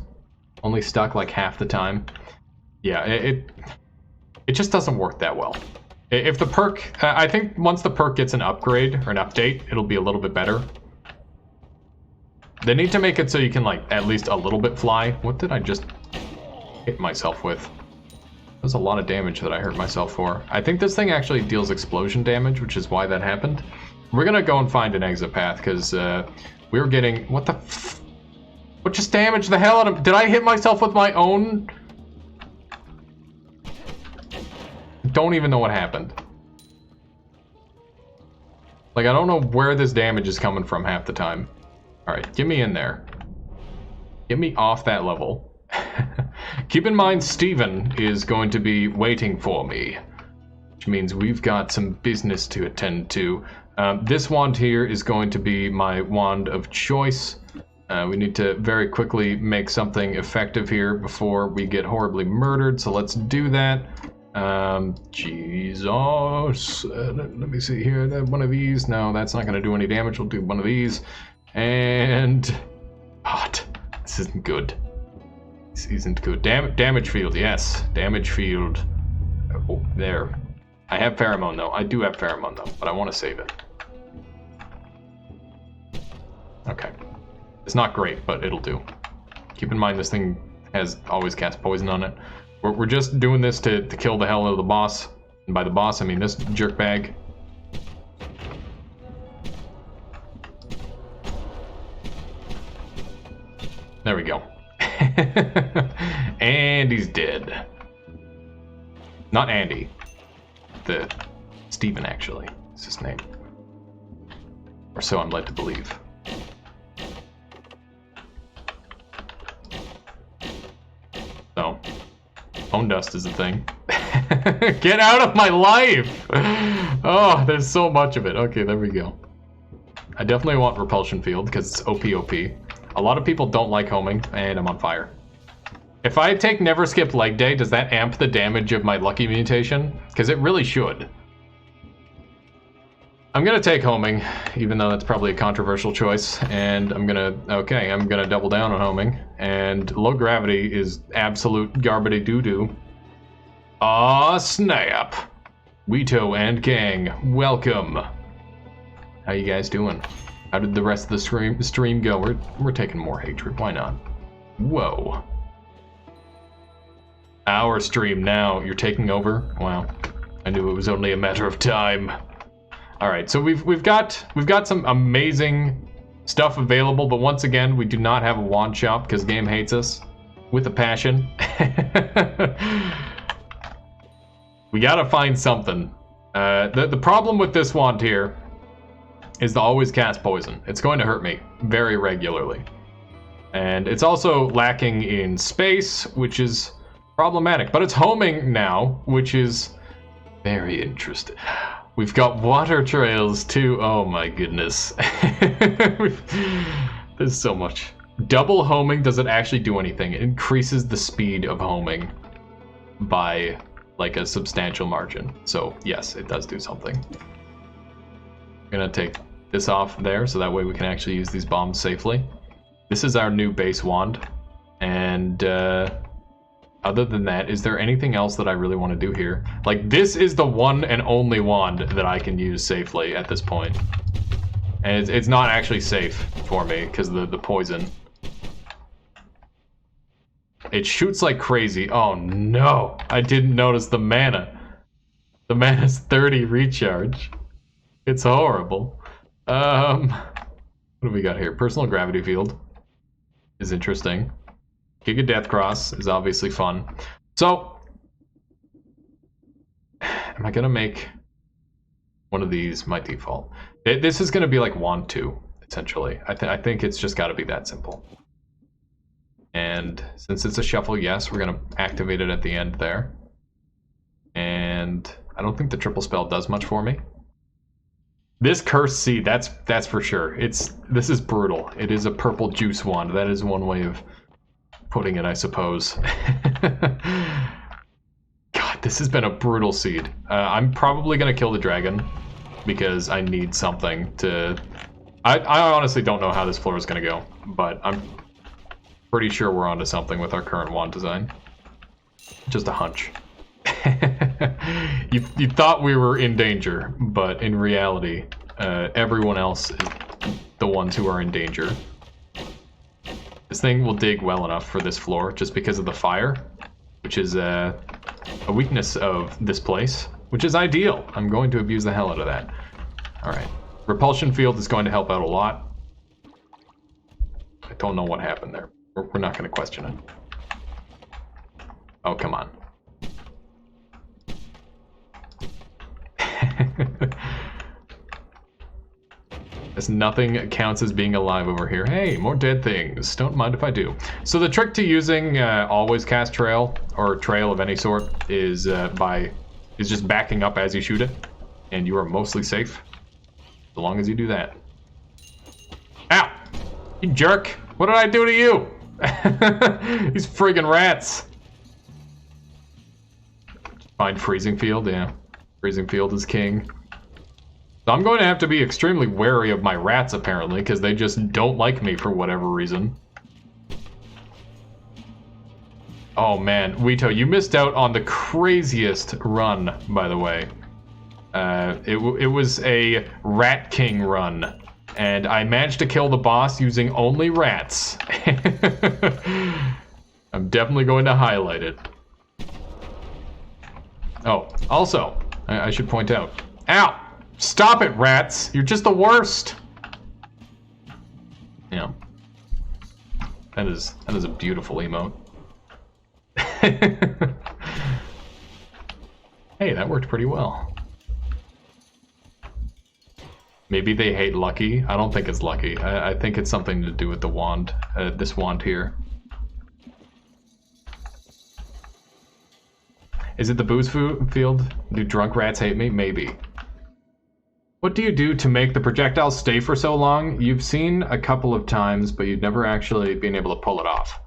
only stuck like half the time, yeah, it just doesn't work that well. If the perk, I think once the perk gets an upgrade or an update, it'll be a little bit better. They need to make it so you can, like, at least a little bit fly. What did I just hit myself with? That was a lot of damage that I hurt myself for. I think this thing actually deals explosion damage, which is why that happened. We're gonna go and find an exit path, because we were getting... What the f... What just damaged the hell out of... Did I hit myself with my own... Don't even know what happened. Like, I don't know where this damage is coming from half the time. Alright, get me in there. Get me off that level. Keep in mind, Steven is going to be waiting for me. Which means we've got some business to attend to. This wand here is going to be my wand of choice. We need to very quickly make something effective here before we get horribly murdered, so let's do that. Jesus. Let me see here. One of these. No, that's not going to do any damage. We'll do one of these. And... God, this isn't good. This isn't good. Damage field, yes. Damage field. Oh, there. I have pheromone, though. I do have pheromone, though, but I want to save it. Okay. It's not great, but it'll do. Keep in mind this thing has always cast poison on it. We're just doing this to kill the hell out of the boss. And by the boss, I mean this jerkbag. There we go. And he's dead. Not Andy. Steven, actually, is his name. Or so I'm led to believe. So, bone dust is a thing. Get out of my life! Oh, there's so much of it. Okay, there we go. I definitely want repulsion field because it's OP. A lot of people don't like homing, and I'm on fire. If I take never skip leg day, does that amp the damage of my Lukki mutation? Because it really should. I'm gonna take homing, even though that's probably a controversial choice, and I'm gonna double down on homing. And low gravity is absolute garbity doo-doo. Aw, snap! Weeto and gang, welcome. How you guys doing? How did the rest of the stream go? We're taking more hatred, why not? Whoa. Our stream now, you're taking over? Wow. I knew it was only a matter of time. Alright, so we've got some amazing stuff available, but once again, we do not have a wand shop because game hates us with a passion. We gotta find something. The problem with this wand here is to always cast poison. It's going to hurt me very regularly. And it's also lacking in space, which is problematic. But it's homing now, which is very interesting. We've got water trails too. Oh my goodness. There's so much. Double homing doesn't actually do anything. It increases the speed of homing by like a substantial margin. So yes, it does do something. I'm gonna take this off there so that way we can actually use these bombs safely. This is our new base wand. And other than that, is there anything else that I really want to do here? Like, this is the one and only wand that I can use safely at this point. And it's not actually safe for me because the poison. It shoots like crazy. Oh no, I didn't notice the mana. The mana's 30 recharge. It's horrible. What do we got here? Personal gravity field is interesting. Giga Death Cross is obviously fun. So, am I gonna make one of these my default? This is gonna be like wand 2, essentially. I think it's just gotta be that simple. And since it's a shuffle, yes, we're gonna activate it at the end there. And I don't think the triple spell does much for me. This cursed seed, that's for sure. This is brutal. It is a purple juice wand. That is one way of putting it, I suppose. God, this has been a brutal seed. I'm probably gonna kill the dragon because I need something to... I honestly don't know how this floor is gonna go, but I'm pretty sure we're onto something with our current wand design. Just a hunch. You thought we were in danger, but in reality, everyone else is the ones who are in danger. This thing will dig well enough for this floor just because of the fire, which is a weakness of this place, which is ideal. I'm going to abuse the hell out of that. Alright. Repulsion field is going to help out a lot. I don't know what happened there. We're not going to question it. Oh, come on. As nothing counts as being alive over here. Hey, more dead things. Don't mind if I do. So the trick to using always cast trail, or trail of any sort, is just backing up as you shoot it, and you are mostly safe, so long as you do that. Ow! You jerk! What did I do to you? These friggin' rats! Find freezing field, yeah. Freezing field is king. So I'm going to have to be extremely wary of my rats, apparently, because they just don't like me for whatever reason. Oh man, Wito, you missed out on the craziest run, by the way. It was a Rat King run, and I managed to kill the boss using only rats. I'm definitely going to highlight it. Oh, also, I should point out. Ow! Stop it, rats! You're just the worst! Yeah. That is a beautiful emote. Hey, that worked pretty well. Maybe they hate Lukki. I don't think it's Lukki. I think it's something to do with the wand. This wand here. Is it the booze field? Do drunk rats hate me? Maybe. What do you do to make the projectiles stay for so long? You've seen a couple of times, but you've never actually been able to pull it off.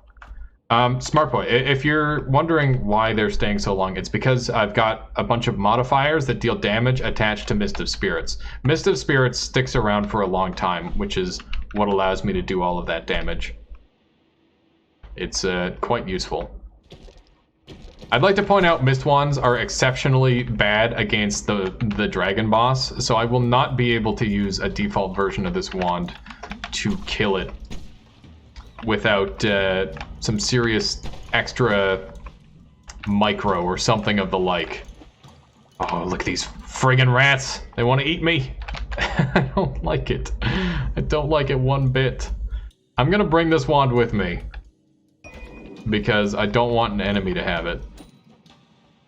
Smart boy, if you're wondering why they're staying so long, it's because I've got a bunch of modifiers that deal damage attached to Mist of Spirits. Mist of Spirits sticks around for a long time, which is what allows me to do all of that damage. It's quite useful. I'd like to point out Mist Wands are exceptionally bad against the dragon boss, so I will not be able to use a default version of this wand to kill it without some serious extra micro or something of the like. Oh, look at these friggin' rats. They want to eat me. I don't like it. I don't like it one bit. I'm gonna bring this wand with me because I don't want an enemy to have it.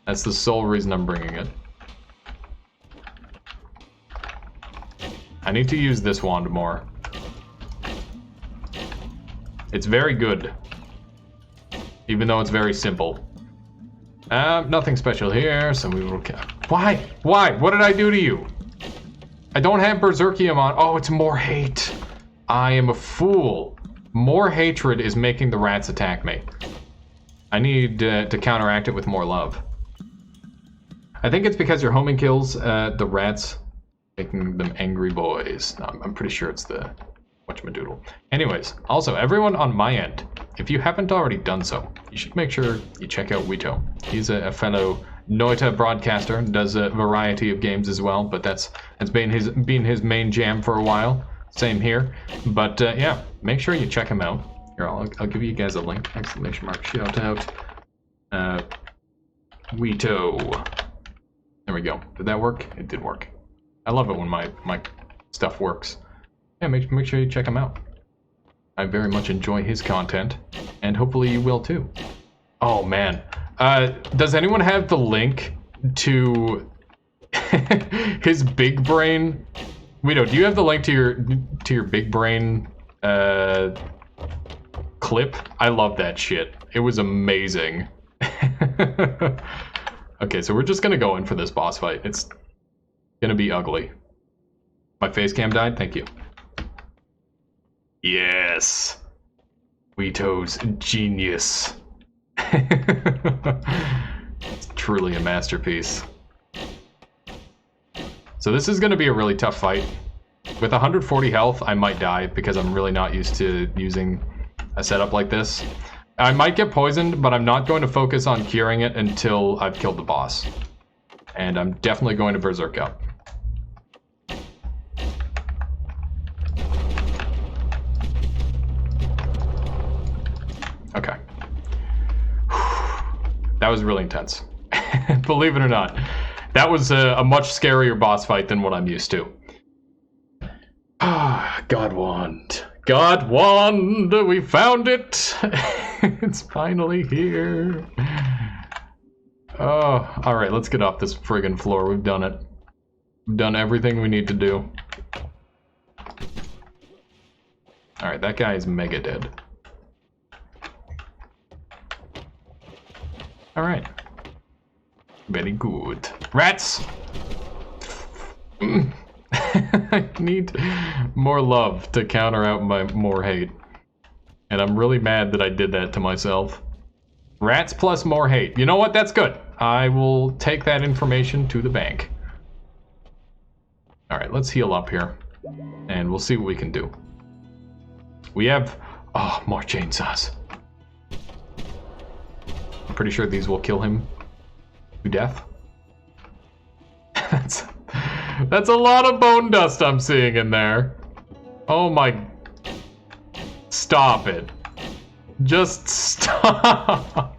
That's the sole reason I'm bringing it. I need to use this wand more. It's very good, even though it's very simple. Nothing special here, so we will... Why? Why? What did I do to you? I don't have Berserkium on. Oh, it's more hate. I am a fool. More hatred is making the rats attack me. I need to counteract it with more love. I think it's because your homing kills the rats, making them angry boys. No, I'm pretty sure it's the whatchamadoodle. Anyways, also, everyone on my end, if you haven't already done so, you should make sure you check out Wito. He's a fellow Noita broadcaster, does a variety of games as well, but that's been his main jam for a while. Same here. But yeah, make sure you check him out. Here, I'll give you guys a link. ! Shout out. Wito. There we go. Did that work? It did work. I love it when my stuff works. Yeah, make sure you check him out. I very much enjoy his content, and hopefully you will too. Oh man. Does anyone have the link to his big brain? Wait, do you have the link to your big brain clip? I love that shit. It was amazing. Okay, so we're just gonna go in for this boss fight. It's gonna be ugly. My face cam died? Thank you. Yes! Wito's genius. It's truly a masterpiece. So this is gonna be a really tough fight. With 140 health, I might die because I'm really not used to using a setup like this. I might get poisoned, but I'm not going to focus on curing it until I've killed the boss. And I'm definitely going to Berserk up. Okay. That was really intense. Believe it or not. That was a much scarier boss fight than what I'm used to. God Wand. God Wand! We found it! It's finally here. Oh, alright, let's get off this friggin' floor. We've done it. We've done everything we need to do. Alright, that guy is mega dead. Alright. Very good. Rats! I need more love to counter out my more hate. And I'm really mad that I did that to myself. Rats plus more hate. You know what? That's good. I will take that information to the bank. Alright, let's heal up here. And we'll see what we can do. We have... Oh, more chainsaws. I'm pretty sure these will kill him to death. That's a lot of bone dust I'm seeing in there. Oh my... Stop it. Just stop.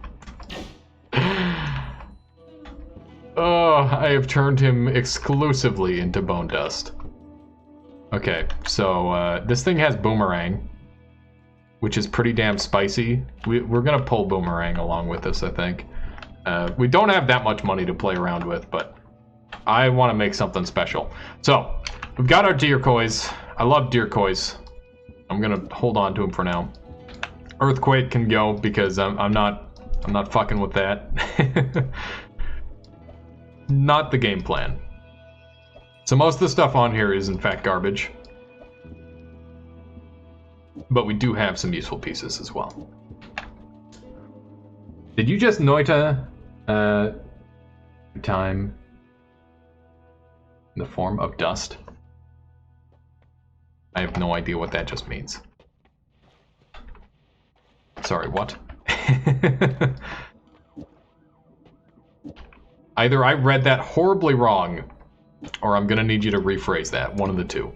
Oh, I have turned him exclusively into bone dust. Okay, so this thing has boomerang, which is pretty damn spicy. We're gonna pull boomerang along with this, I think. We don't have that much money to play around with, but I want to make something special. So, we've got our decoys. I love decoys. I'm gonna hold on to them for now. Earthquake can go because I'm not fucking with that. Not the game plan. So most of the stuff on here is in fact garbage. But we do have some useful pieces as well. Did you just noita time in the form of dust? I have no idea what that just means. Sorry, what? Either I read that horribly wrong, or I'm gonna need you to rephrase that. One of the two.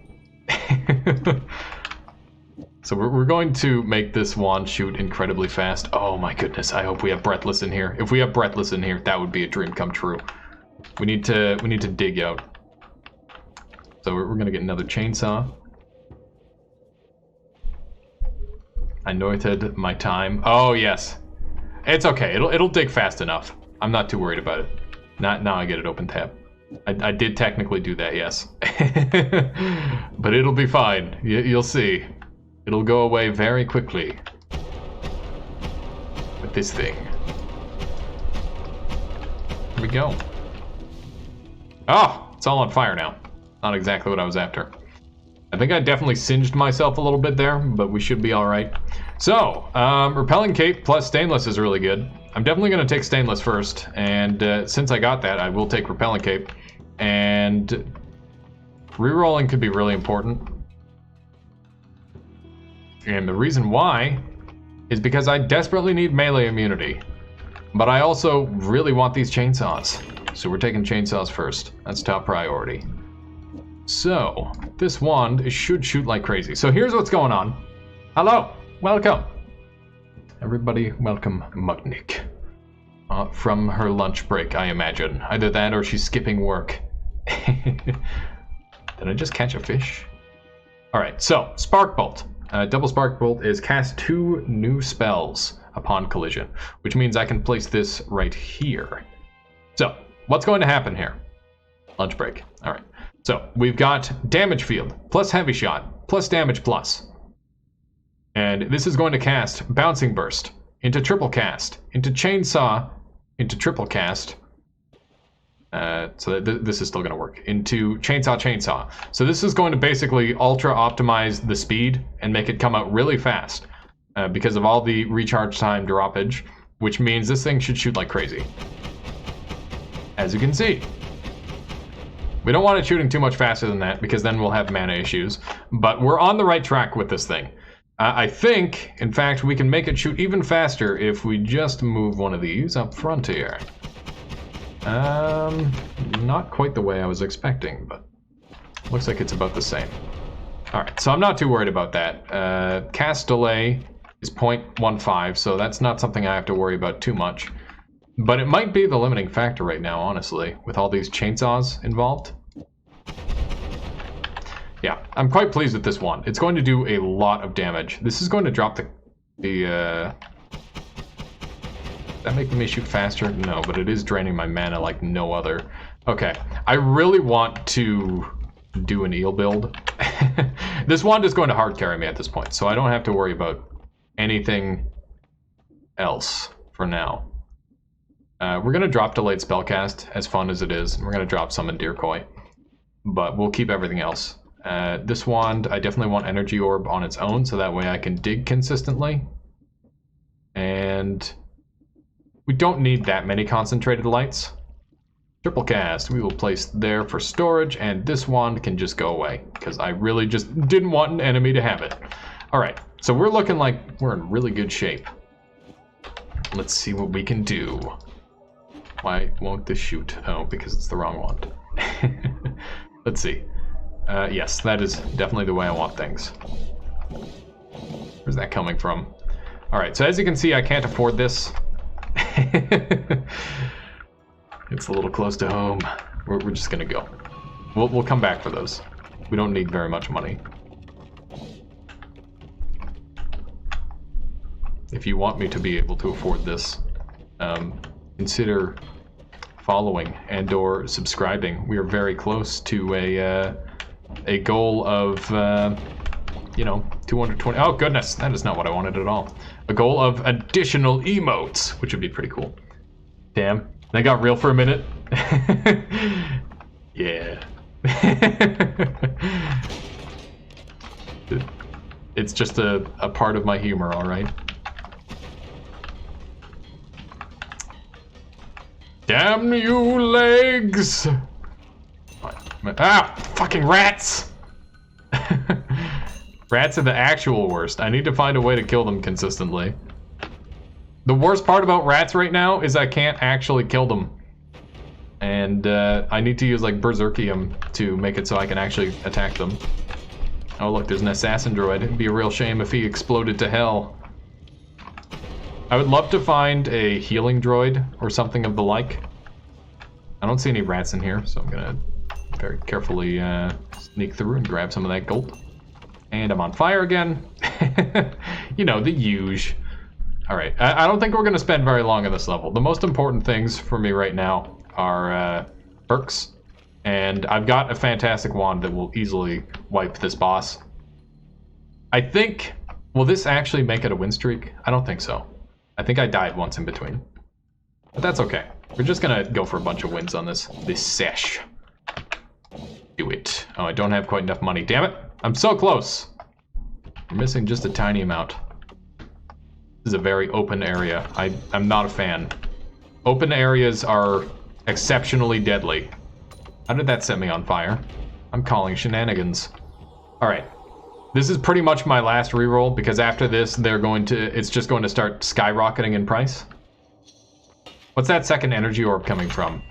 So we're going to make this wand shoot incredibly fast. Oh my goodness, I hope we have Breathless in here. If we have Breathless in here, that would be a dream come true. We need to dig out. So we're gonna get another chainsaw. I noited my time. Oh yes. It's okay, it'll dig fast enough. I'm not too worried about it. Now I get it open tab. I did technically do that, yes. But it'll be fine. You'll see. It'll go away very quickly. With this thing. Here we go. Oh! It's all on fire now. Not exactly what I was after. I think I definitely singed myself a little bit there, but we should be alright. So, Repelling Cape plus Stainless is really good. I'm definitely going to take Stainless first, and since I got that, I will take Repelling Cape. And rerolling could be really important. And the reason why is because I desperately need melee immunity. But I also really want these chainsaws. So we're taking chainsaws first. That's top priority. So, this wand should shoot like crazy. So here's what's going on. Hello, welcome. Everybody, welcome Mugnik. From her lunch break, I imagine. Either that or she's skipping work. Did I just catch a fish? Alright, so, Spark Bolt. Double Spark Bolt is cast 2 new spells upon collision, which means I can place this right here. So, what's going to happen here? Lunch break. Alright. So, we've got Damage Field, plus Heavy Shot, plus Damage Plus. And this is going to cast Bouncing Burst, into Triple Cast, into Chainsaw, into Triple Cast. So this is still going to work. Into Chainsaw. So this is going to basically ultra optimize the speed and make it come out really fast. Because of all the recharge time droppage, which means this thing should shoot like crazy. As you can see. We don't want it shooting too much faster than that, because then we'll have mana issues. But we're on the right track with this thing. I think, in fact, we can make it shoot even faster if we just move one of these up front here. Not quite the way I was expecting, but looks like it's about the same. Alright, so I'm not too worried about that. Cast delay is 0.15, so that's not something I have to worry about too much. But it might be the limiting factor right now, honestly, with all these chainsaws involved. Yeah, I'm quite pleased with this one. It's going to do a lot of damage. This is going to drop Does that make me shoot faster? No, but it is draining my mana like no other. Okay, I really want to do an eel build. This wand is going to hard carry me at this point, so I don't have to worry about anything else for now. We're going to drop Delayed Spellcast, as fun as it is. We're going to drop Summon Decoy, but we'll keep everything else. This wand, I definitely want Energy Orb on its own, so that way I can dig consistently. And we don't need that many concentrated lights. Triple cast. We will place there for storage, and this wand can just go away because I really just didn't want an enemy to have it. All right, so we're looking like we're in really good shape. Let's see what we can do. Why won't this shoot? Oh, because it's the wrong wand. Let's see. Yes, that is definitely the way I want things. Where's that coming from? All right, so as you can see, I can't afford this. It's a little close to home. We're just gonna go. We'll come back for those. We don't need very much money. If you want me to be able to afford this, consider following and/or subscribing. We are very close to a goal of, you know, 220. Oh goodness, that is not what I wanted at all. A goal of additional emotes, which would be pretty cool. Damn. That got real for a minute. Yeah. It's just a part of my humor, alright? Damn you, legs! Ah, fucking rats! Rats are the actual worst. I need to find a way to kill them consistently. The worst part about rats right now is I can't actually kill them. And I need to use like Berserkium to make it so I can actually attack them. Oh look, there's an assassin droid. It'd be a real shame if he exploded to hell. I would love to find a healing droid or something of the like. I don't see any rats in here, so I'm gonna very carefully sneak through and grab some of that gold. And I'm on fire again. You know, the huge. Alright, I don't think we're going to spend very long on this level. The most important things for me right now are perks. And I've got a fantastic wand that will easily wipe this boss. I think... Will this actually make it a win streak? I don't think so. I think I died once in between. But that's okay. We're just going to go for a bunch of wins on this sesh. Do it. Oh, I don't have quite enough money. Damn it. I'm so close. I'm missing just a tiny amount. This is a very open area. I'm not a fan. Open areas are exceptionally deadly. How did that set me on fire? I'm calling shenanigans. Alright. This is pretty much my last reroll because after this it's just going to start skyrocketing in price. What's that second energy orb coming from?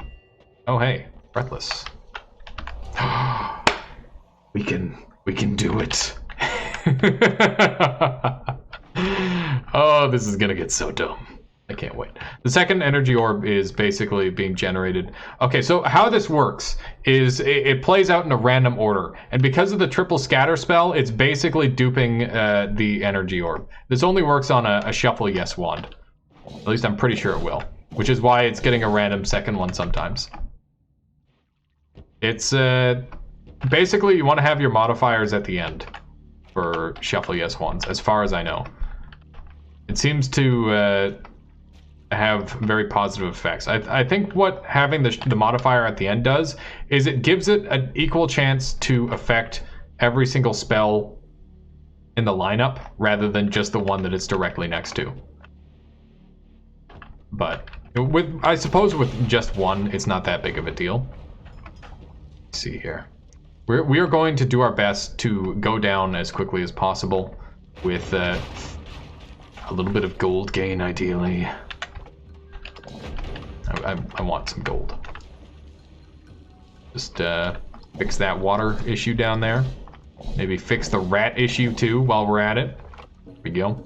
Oh hey, Breathless. We can do it. Oh, this is gonna get so dumb. I can't wait. The second energy orb is basically being generated. Okay, so how this works is it plays out in a random order. And because of the triple scatter spell, it's basically duping the energy orb. This only works on a shuffle yes wand. At least I'm pretty sure it will. Which is why it's getting a random second one sometimes. It's basically you want to have your modifiers at the end for shuffle yes wands, as far as I know. It seems to have very positive effects. I think what having the modifier at the end does is it gives it an equal chance to affect every single spell in the lineup rather than just the one that it's directly next to. But I suppose with just one, it's not that big of a deal. Let's see here. We are going to do our best to go down as quickly as possible with a little bit of gold gain, ideally. I want some gold. Just fix that water issue down there. Maybe fix the rat issue too while we're at it. There we go.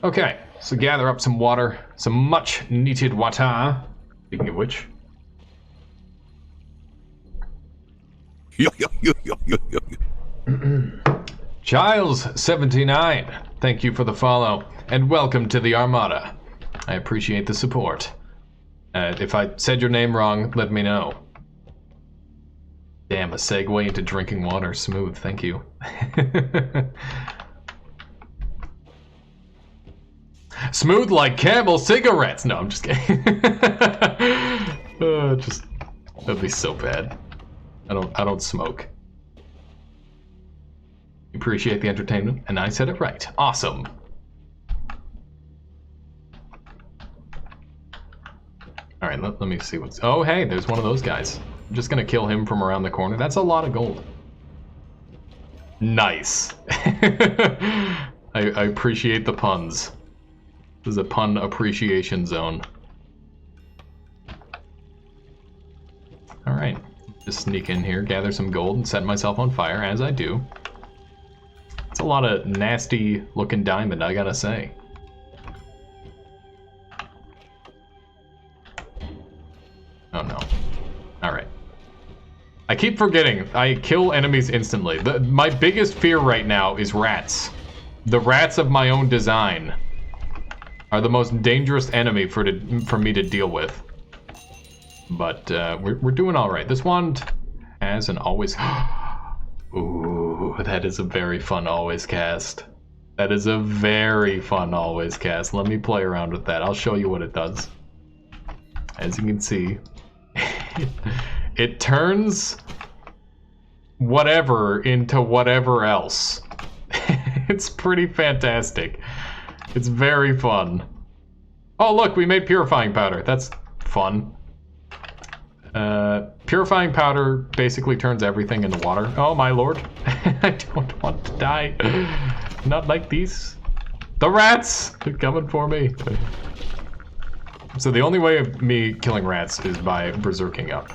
Okay, so gather up some water, some much needed water. Speaking of which. Giles79, thank you for the follow, and welcome to the Armada. I appreciate the support. If I said your name wrong, let me know. Damn, a segue into drinking water. Smooth, thank you. Smooth like Camel cigarettes! No, I'm just kidding. That'd be so bad. I don't smoke. Appreciate the entertainment, and I said it right. Awesome. Alright, Alright, let me see what's... Oh, hey, there's one of those guys. I'm just gonna kill him from around the corner. That's a lot of gold. Nice. I appreciate the puns. This is a pun appreciation zone. Alright, just sneak in here, gather some gold, and set myself on fire, as I do. It's a lot of nasty looking diamond, I gotta say. Oh no. Alright. I keep forgetting, I kill enemies instantly. My biggest fear right now is rats. The rats of my own design are the most dangerous enemy for me to deal with. But we're doing alright. This wand has an always... Ooh, that is a very fun always cast. That is a very fun always cast. Let me play around with that. I'll show you what it does. As you can see, it turns whatever into whatever else. It's pretty fantastic. It's very fun. Oh look, we made purifying powder. That's fun. Purifying powder basically turns everything into water. Oh my lord. I don't want to die. Not like these. The rats! They're coming for me. So the only way of me killing rats is by berserking up.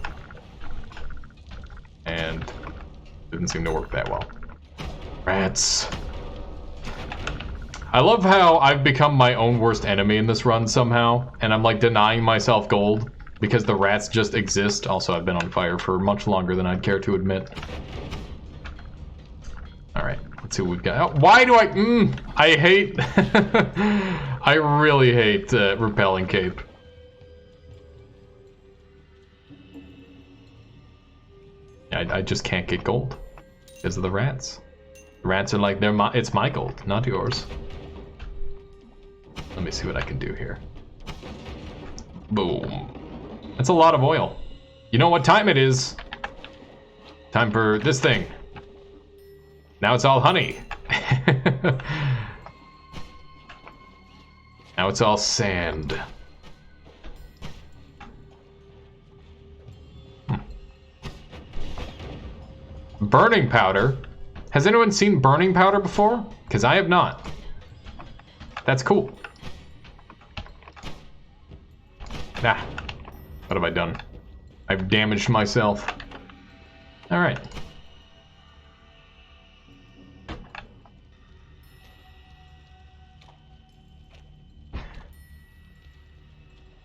And it didn't seem to work that well. Rats. I love how I've become my own worst enemy in this run somehow, and I'm like denying myself gold because the rats just exist. Also, I've been on fire for much longer than I'd care to admit. Alright, let's see what we've got. Oh, why do I hate... I really hate repelling cape. I just can't get gold because of the rats. The rats are like, it's my gold, not yours. Let me see what I can do here. Boom. That's a lot of oil. You know what time it is? Time for this thing. Now it's all honey. Now it's all sand. Burning powder? Has anyone seen burning powder before? Because I have not. That's cool. Nah. What have I done? I've damaged myself. Alright.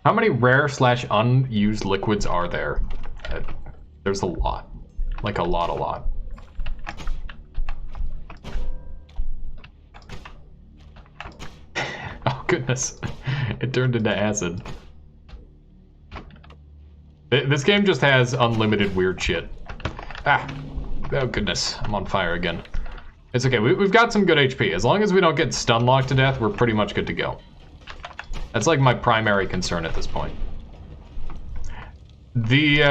How many rare / unused liquids are there? There's a lot. Like a lot. Oh goodness. It turned into acid. This game just has unlimited weird shit. Ah. Oh goodness. I'm on fire again. It's okay. We've got some good HP. As long as we don't get stun locked to death, we're pretty much good to go. That's like my primary concern at this point. The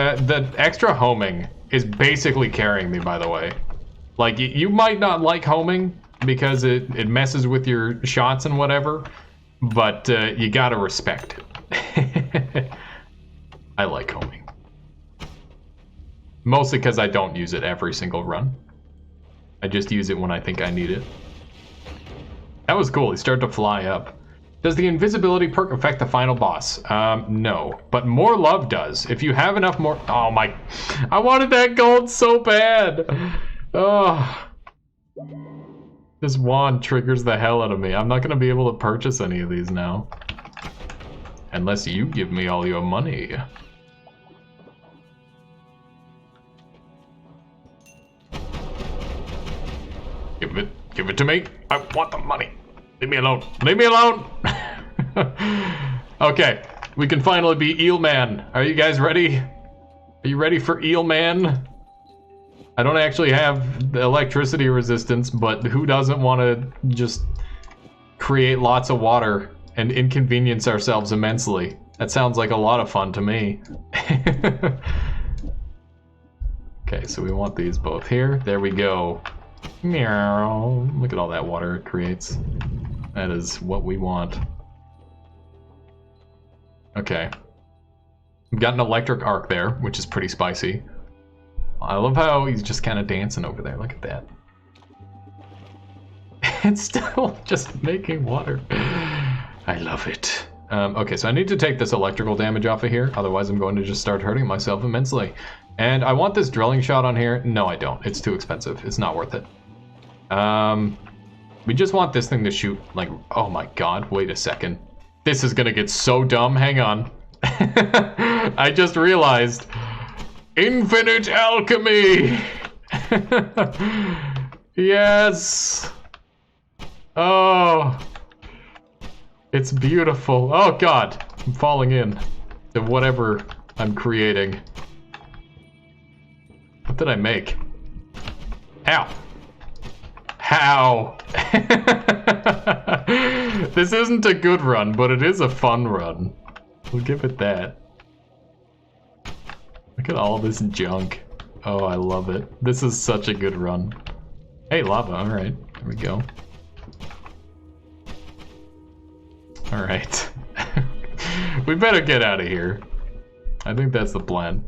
extra homing is basically carrying me, by the way. Like, you might not like homing because it messes with your shots and whatever, but you gotta respect it. I like homing. Mostly because I don't use it every single run. I just use it when I think I need it. That was cool. He started to fly up. Does the invisibility perk affect the final boss? No, but more love does. If you have enough more... Oh my... I wanted that gold so bad! Oh. This wand triggers the hell out of me. I'm not gonna be able to purchase any of these now. Unless you give me all your money. Give it to me. I want the money. Leave me alone. Leave me alone. Okay, we can finally be Eel Man. Are you guys ready? Are you ready for Eel Man? I don't actually have the electricity resistance, but who doesn't want to just create lots of water and inconvenience ourselves immensely? That sounds like a lot of fun to me. Okay, so we want these both here. There we go. Meow. Look at all that water it creates. That is what we want. Okay. We've got an electric arc there, which is pretty spicy. I love how he's just kind of dancing over there. Look at that. It's still just making water. I love it. Okay, so I need to take this electrical damage off of here. Otherwise, I'm going to just start hurting myself immensely. And I want this drilling shot on here. No, I don't. It's too expensive. It's not worth it. We just want this thing to shoot like... Oh my god, wait a second. This is gonna get so dumb. Hang on. I just realized. Infinite alchemy! Yes! Oh! It's beautiful. Oh god, I'm falling in to whatever I'm creating. What did I make? Ow! How? This isn't a good run, but it is a fun run. We'll give it that. Look at all this junk. Oh, I love it. This is such a good run. Hey, lava. Alright, there we go. Alright. We better get out of here. I think that's the plan.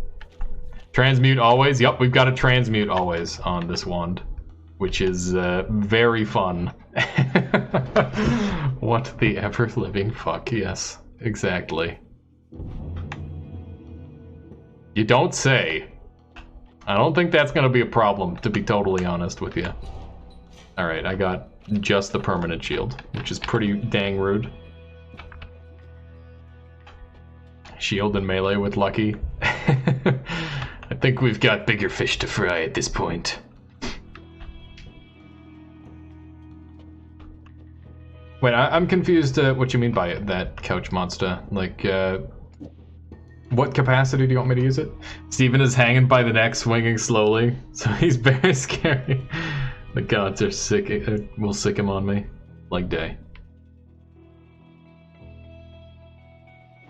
Transmute always? Yup, we've got a transmute always on this wand. Which is very fun. What the ever-living fuck, yes. Exactly. You don't say. I don't think that's gonna be a problem, to be totally honest with you. Alright, I got just the permanent shield, which is pretty dang rude. Shield and melee with Lukki. I think we've got bigger fish to fry at this point. Wait, I'm confused what you mean by that, couch monster. Like, what capacity do you want me to use it? Steven is hanging by the neck, swinging slowly, so he's very scary. The gods are sick, will sick him on me. Leg day.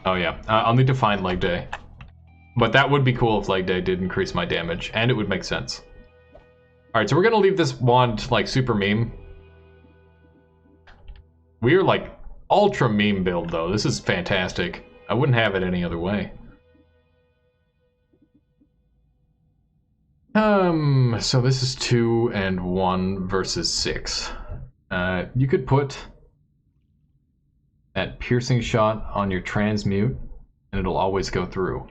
Oh yeah, I'll need to find leg day. But that would be cool if leg day did increase my damage, and it would make sense. Alright, so we're gonna leave this wand, like, super meme. We are like ultra meme build though. This is fantastic. I wouldn't have it any other way. So this is 2 and 1 versus 6. You could put that piercing shot on your transmute and it'll always go through.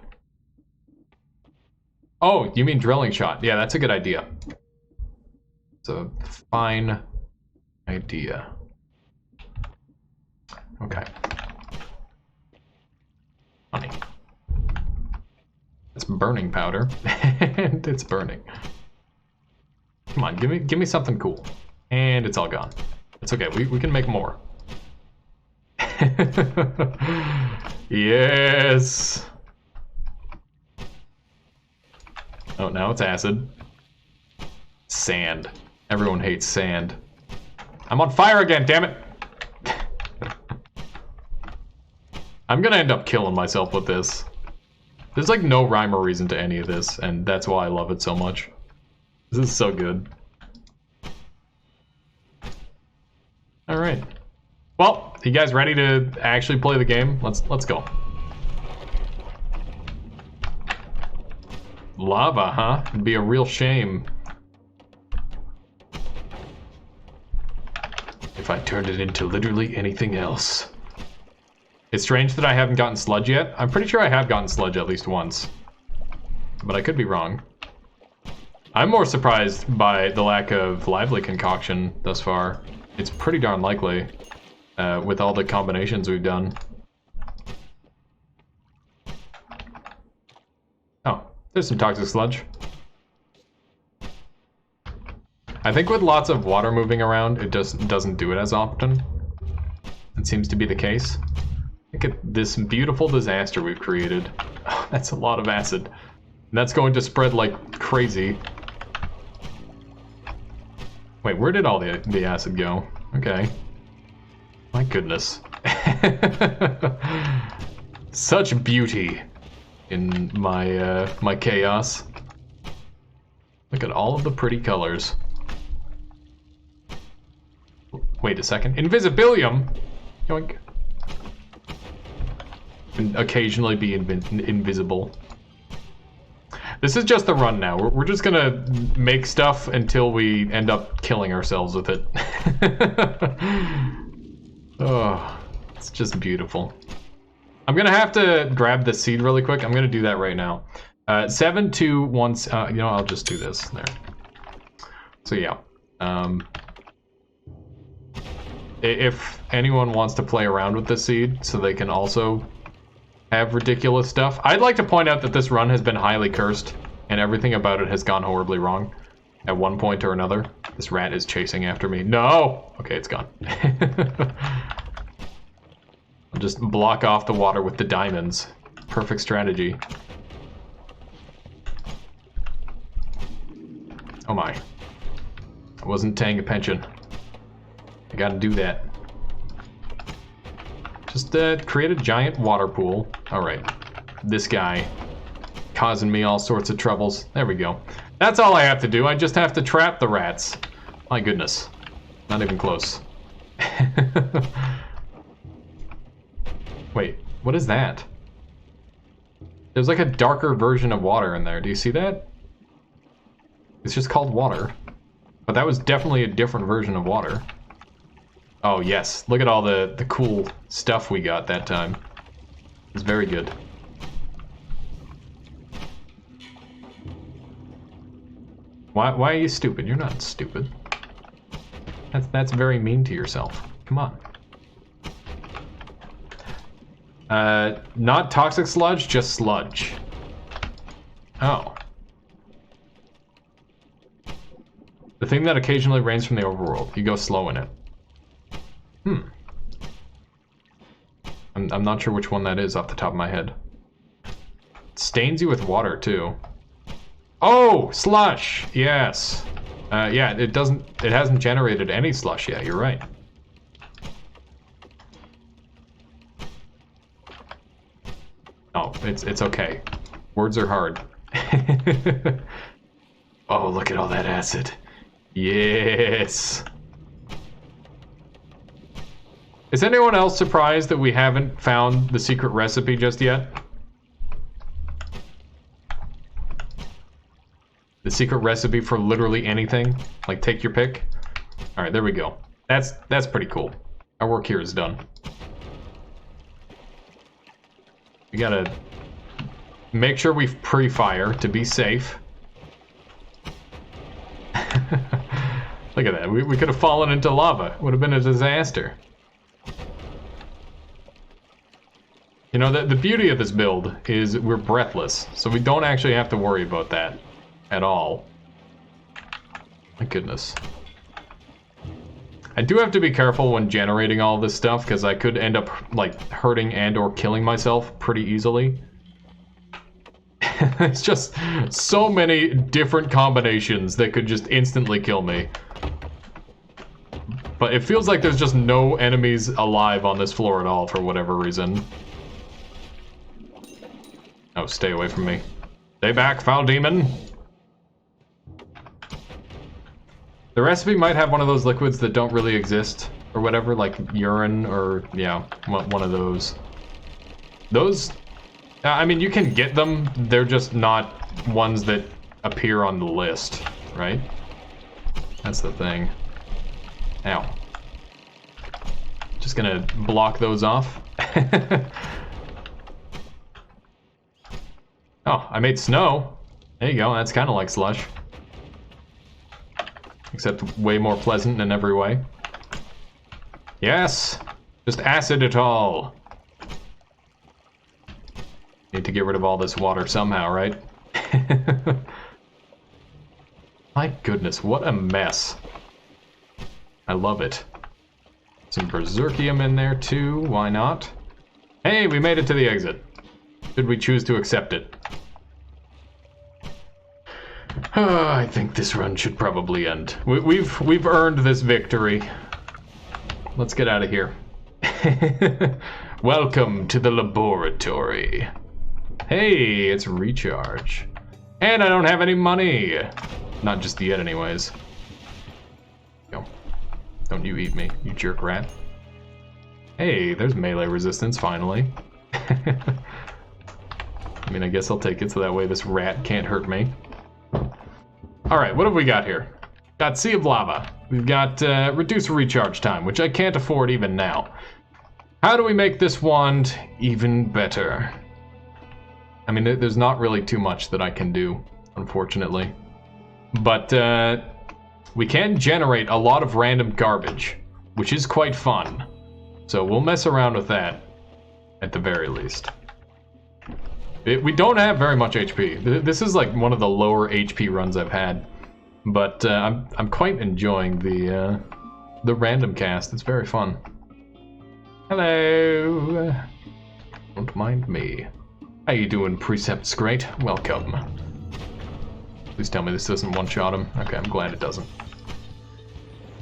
Oh, you mean drilling shot. Yeah, that's a good idea. It's a fine idea. Okay. Honey. It's burning powder. And it's burning. Come on, give me something cool. And it's all gone. It's okay, we can make more. Yes! Oh, now it's acid. Sand. Everyone hates sand. I'm on fire again, damn it! I'm gonna end up killing myself with this. There's like no rhyme or reason to any of this, and that's why I love it so much. This is so good. Alright. Well, you guys ready to actually play the game? Let's go. Lava, huh? It'd be a real shame if I turned it into literally anything else. It's strange that I haven't gotten sludge yet. I'm pretty sure I have gotten sludge at least once. But I could be wrong. I'm more surprised by the lack of lively concoction thus far. It's pretty darn likely, with all the combinations we've done. Oh, there's some toxic sludge. I think with lots of water moving around, it doesn't do it as often. It seems to be the case. Look at this beautiful disaster we've created. Oh, that's a lot of acid. And that's going to spread like crazy. Wait, where did all the acid go? Okay. My goodness. Such beauty in my my chaos. Look at all of the pretty colors. Wait a second. Invisibilium? Yoink. and occasionally be invisible. This is just the run now. We're just gonna make stuff until we end up killing ourselves with it. Oh, it's just beautiful. I'm gonna have to grab the seed really quick. I'm gonna do that right now. 7, 2, 1. You know, I'll just do this there. So yeah. If anyone wants to play around with the seed, so they can also have ridiculous stuff. I'd like to point out that this run has been highly cursed, and everything about it has gone horribly wrong at one point or another. This rat is chasing after me. No! Okay, it's gone. I'll just block off the water with the diamonds. Perfect strategy. Oh my. I wasn't paying attention. I gotta do that. Just create a giant water pool. Alright. This guy causing me all sorts of troubles. There we go. That's all I have to do. I just have to trap the rats. My goodness. Not even close. Wait, what is that? There's like a darker version of water in there. Do you see that? It's just called water. But that was definitely a different version of water. Oh yes, look at all the cool stuff we got that time. It's very good. Why are you stupid? You're not stupid. That's very mean to yourself. Come on. Not toxic sludge, just sludge. Oh. The thing that occasionally rains from the overworld. You go slow in it. I'm not sure which one that is off the top of my head. It stains you with water too. Oh, slush! Yes. Yeah, it hasn't generated any slush yet, you're right. Oh, it's okay. Words are hard. Oh, look at all that acid. Yes. Is anyone else surprised that we haven't found the secret recipe just yet? The secret recipe for literally anything? Like, take your pick? Alright, there we go. That's pretty cool. Our work here is done. We gotta make sure we pre-fire to be safe. Look at that. We could have fallen into lava. Would have been a disaster. You know, the beauty of this build is we're breathless, so we don't actually have to worry about that at all. My goodness. I do have to be careful when generating all this stuff, because I could end up, like, hurting and or killing myself pretty easily. It's just so many different combinations that could just instantly kill me. But it feels like there's just no enemies alive on this floor at all for whatever reason. Oh, stay away from me. Stay back, foul demon. The recipe might have one of those liquids that don't really exist, or whatever, like urine, or, yeah, one of those. Those, I mean, you can get them, they're just not ones that appear on the list, right? That's the thing. Ow. Just gonna block those off. Oh, I made snow. There you go, that's kind of like slush. Except way more pleasant in every way. Yes! Just acid it all. Need to get rid of all this water somehow, right? My goodness, what a mess. I love it. Some berserkium in there too, why not? Hey, we made it to the exit. Should we choose to accept it? I think this run should probably end. We've earned this victory. Let's get out of here. Welcome to the laboratory. Hey, it's recharge. And I don't have any money. Not just yet anyways. Go. Don't you eat me, you jerk rat. Hey, there's melee resistance finally. I mean, I guess I'll take it so that way this rat can't hurt me. Alright, what have we got here? Got Sea of Lava. We've got reduce recharge time, which I can't afford even now. How do we make this wand even better? I mean, there's not really too much that I can do, unfortunately. But we can generate a lot of random garbage, which is quite fun. So we'll mess around with that, at the very least. We don't have very much HP. This is like one of the lower HP runs I've had. But I'm quite enjoying the random cast. It's very fun. Hello. Don't mind me. How you doing, Precept's great? Welcome. Please tell me this doesn't one-shot him. Okay, I'm glad it doesn't.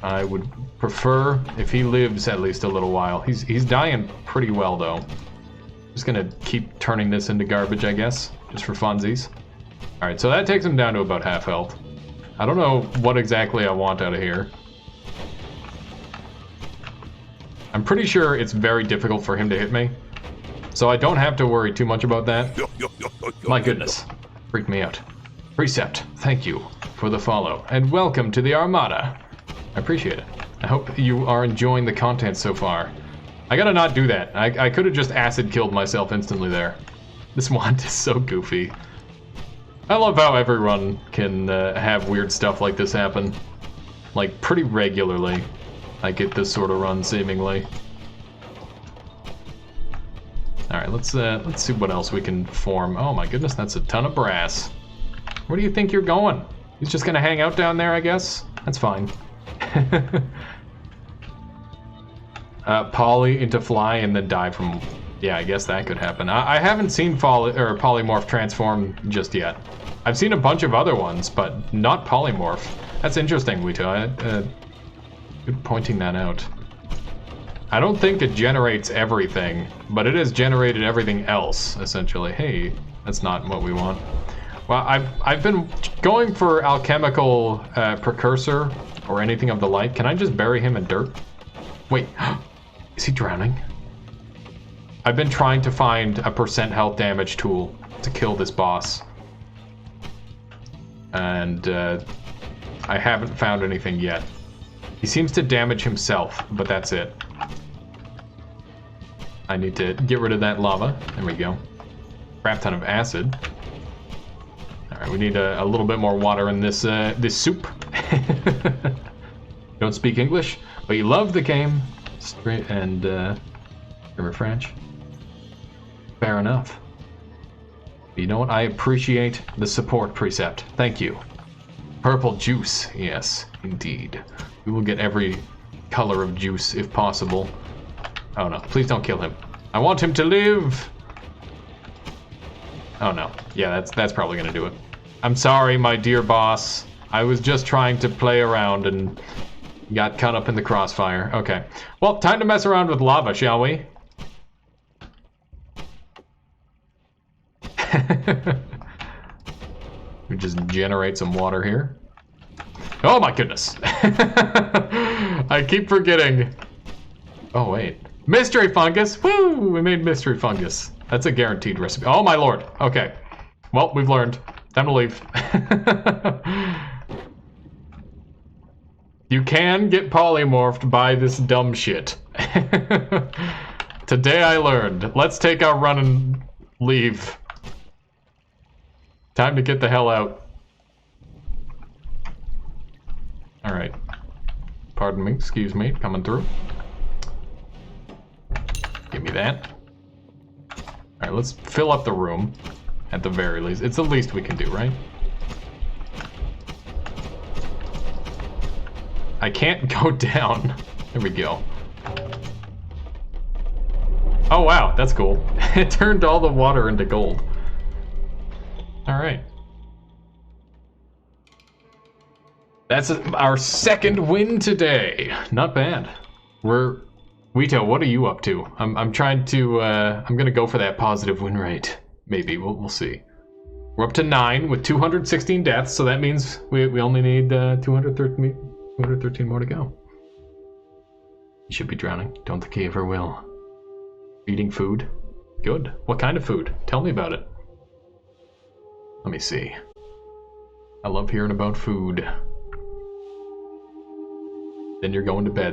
I would prefer if he lives at least a little while. He's dying pretty well though. Just gonna keep turning this into garbage, I guess, just for funsies. All right, so that takes him down to about half health. I don't know what exactly I want out of here. I'm pretty sure it's very difficult for him to hit me, so I don't have to worry too much about that. My goodness, freaked me out. Precept, thank you for the follow, and welcome to the Armada. I appreciate it. I hope you are enjoying the content so far. I gotta not do that. I could have just acid killed myself instantly there. This wand is so goofy. I love how everyone can have weird stuff like this happen. Like, pretty regularly. I get this sort of run, seemingly. Alright, let's see what else we can form. Oh my goodness, that's a ton of brass. Where do you think you're going? He's just gonna hang out down there, I guess? That's fine. Poly into fly and then die from... Yeah, I guess that could happen. I haven't seen polymorph transform just yet. I've seen a bunch of other ones, but not polymorph. That's interesting, Wito. Good pointing that out. I don't think it generates everything, but it has generated everything else, essentially. Hey, that's not what we want. Well, I've been going for alchemical precursor or anything of the like. Can I just bury him in dirt? Wait, is he drowning? I've been trying to find a % health damage tool to kill this boss. And I haven't found anything yet. He seems to damage himself, but that's it. I need to get rid of that lava. There we go. Crap ton of acid. Alright, we need a little bit more water in this this soup. Don't speak English, but you love the game. Straight and remember French. Fair enough. You know what? I appreciate the support, Precept. Thank you. Purple juice. Yes, indeed. We will get every color of juice if possible. Oh no, please don't kill him. I want him to live! Oh no. Yeah, that's probably gonna do it. I'm sorry, my dear boss. I was just trying to play around and got caught up in the crossfire. Okay. Well, time to mess around with lava, shall we? We just generate some water here. Oh my goodness. I keep forgetting. Oh wait. Mystery fungus! Woo! We made mystery fungus. That's a guaranteed recipe. Oh my lord. Okay. Well, we've learned. Time to leave. You can get polymorphed by this dumb shit. Today I learned. Let's take our run and leave. Time to get the hell out. Alright. Pardon me, excuse me, coming through. Give me that. Alright, let's fill up the room. At the very least. It's the least we can do, right? I can't go down. There we go. Oh wow, that's cool. It turned all the water into gold. Alright. That's our second win today. Not bad. Wito, what are you up to? I'm trying to, I'm gonna go for that positive win rate. Maybe, we'll see. We're up to 9 with 216 deaths, so that means we only need 213 more to go. You should be drowning. Don't think he ever will. Eating food. Good. What kind of food? Tell me about it. Let me see. I love hearing about food. Then you're going to bed.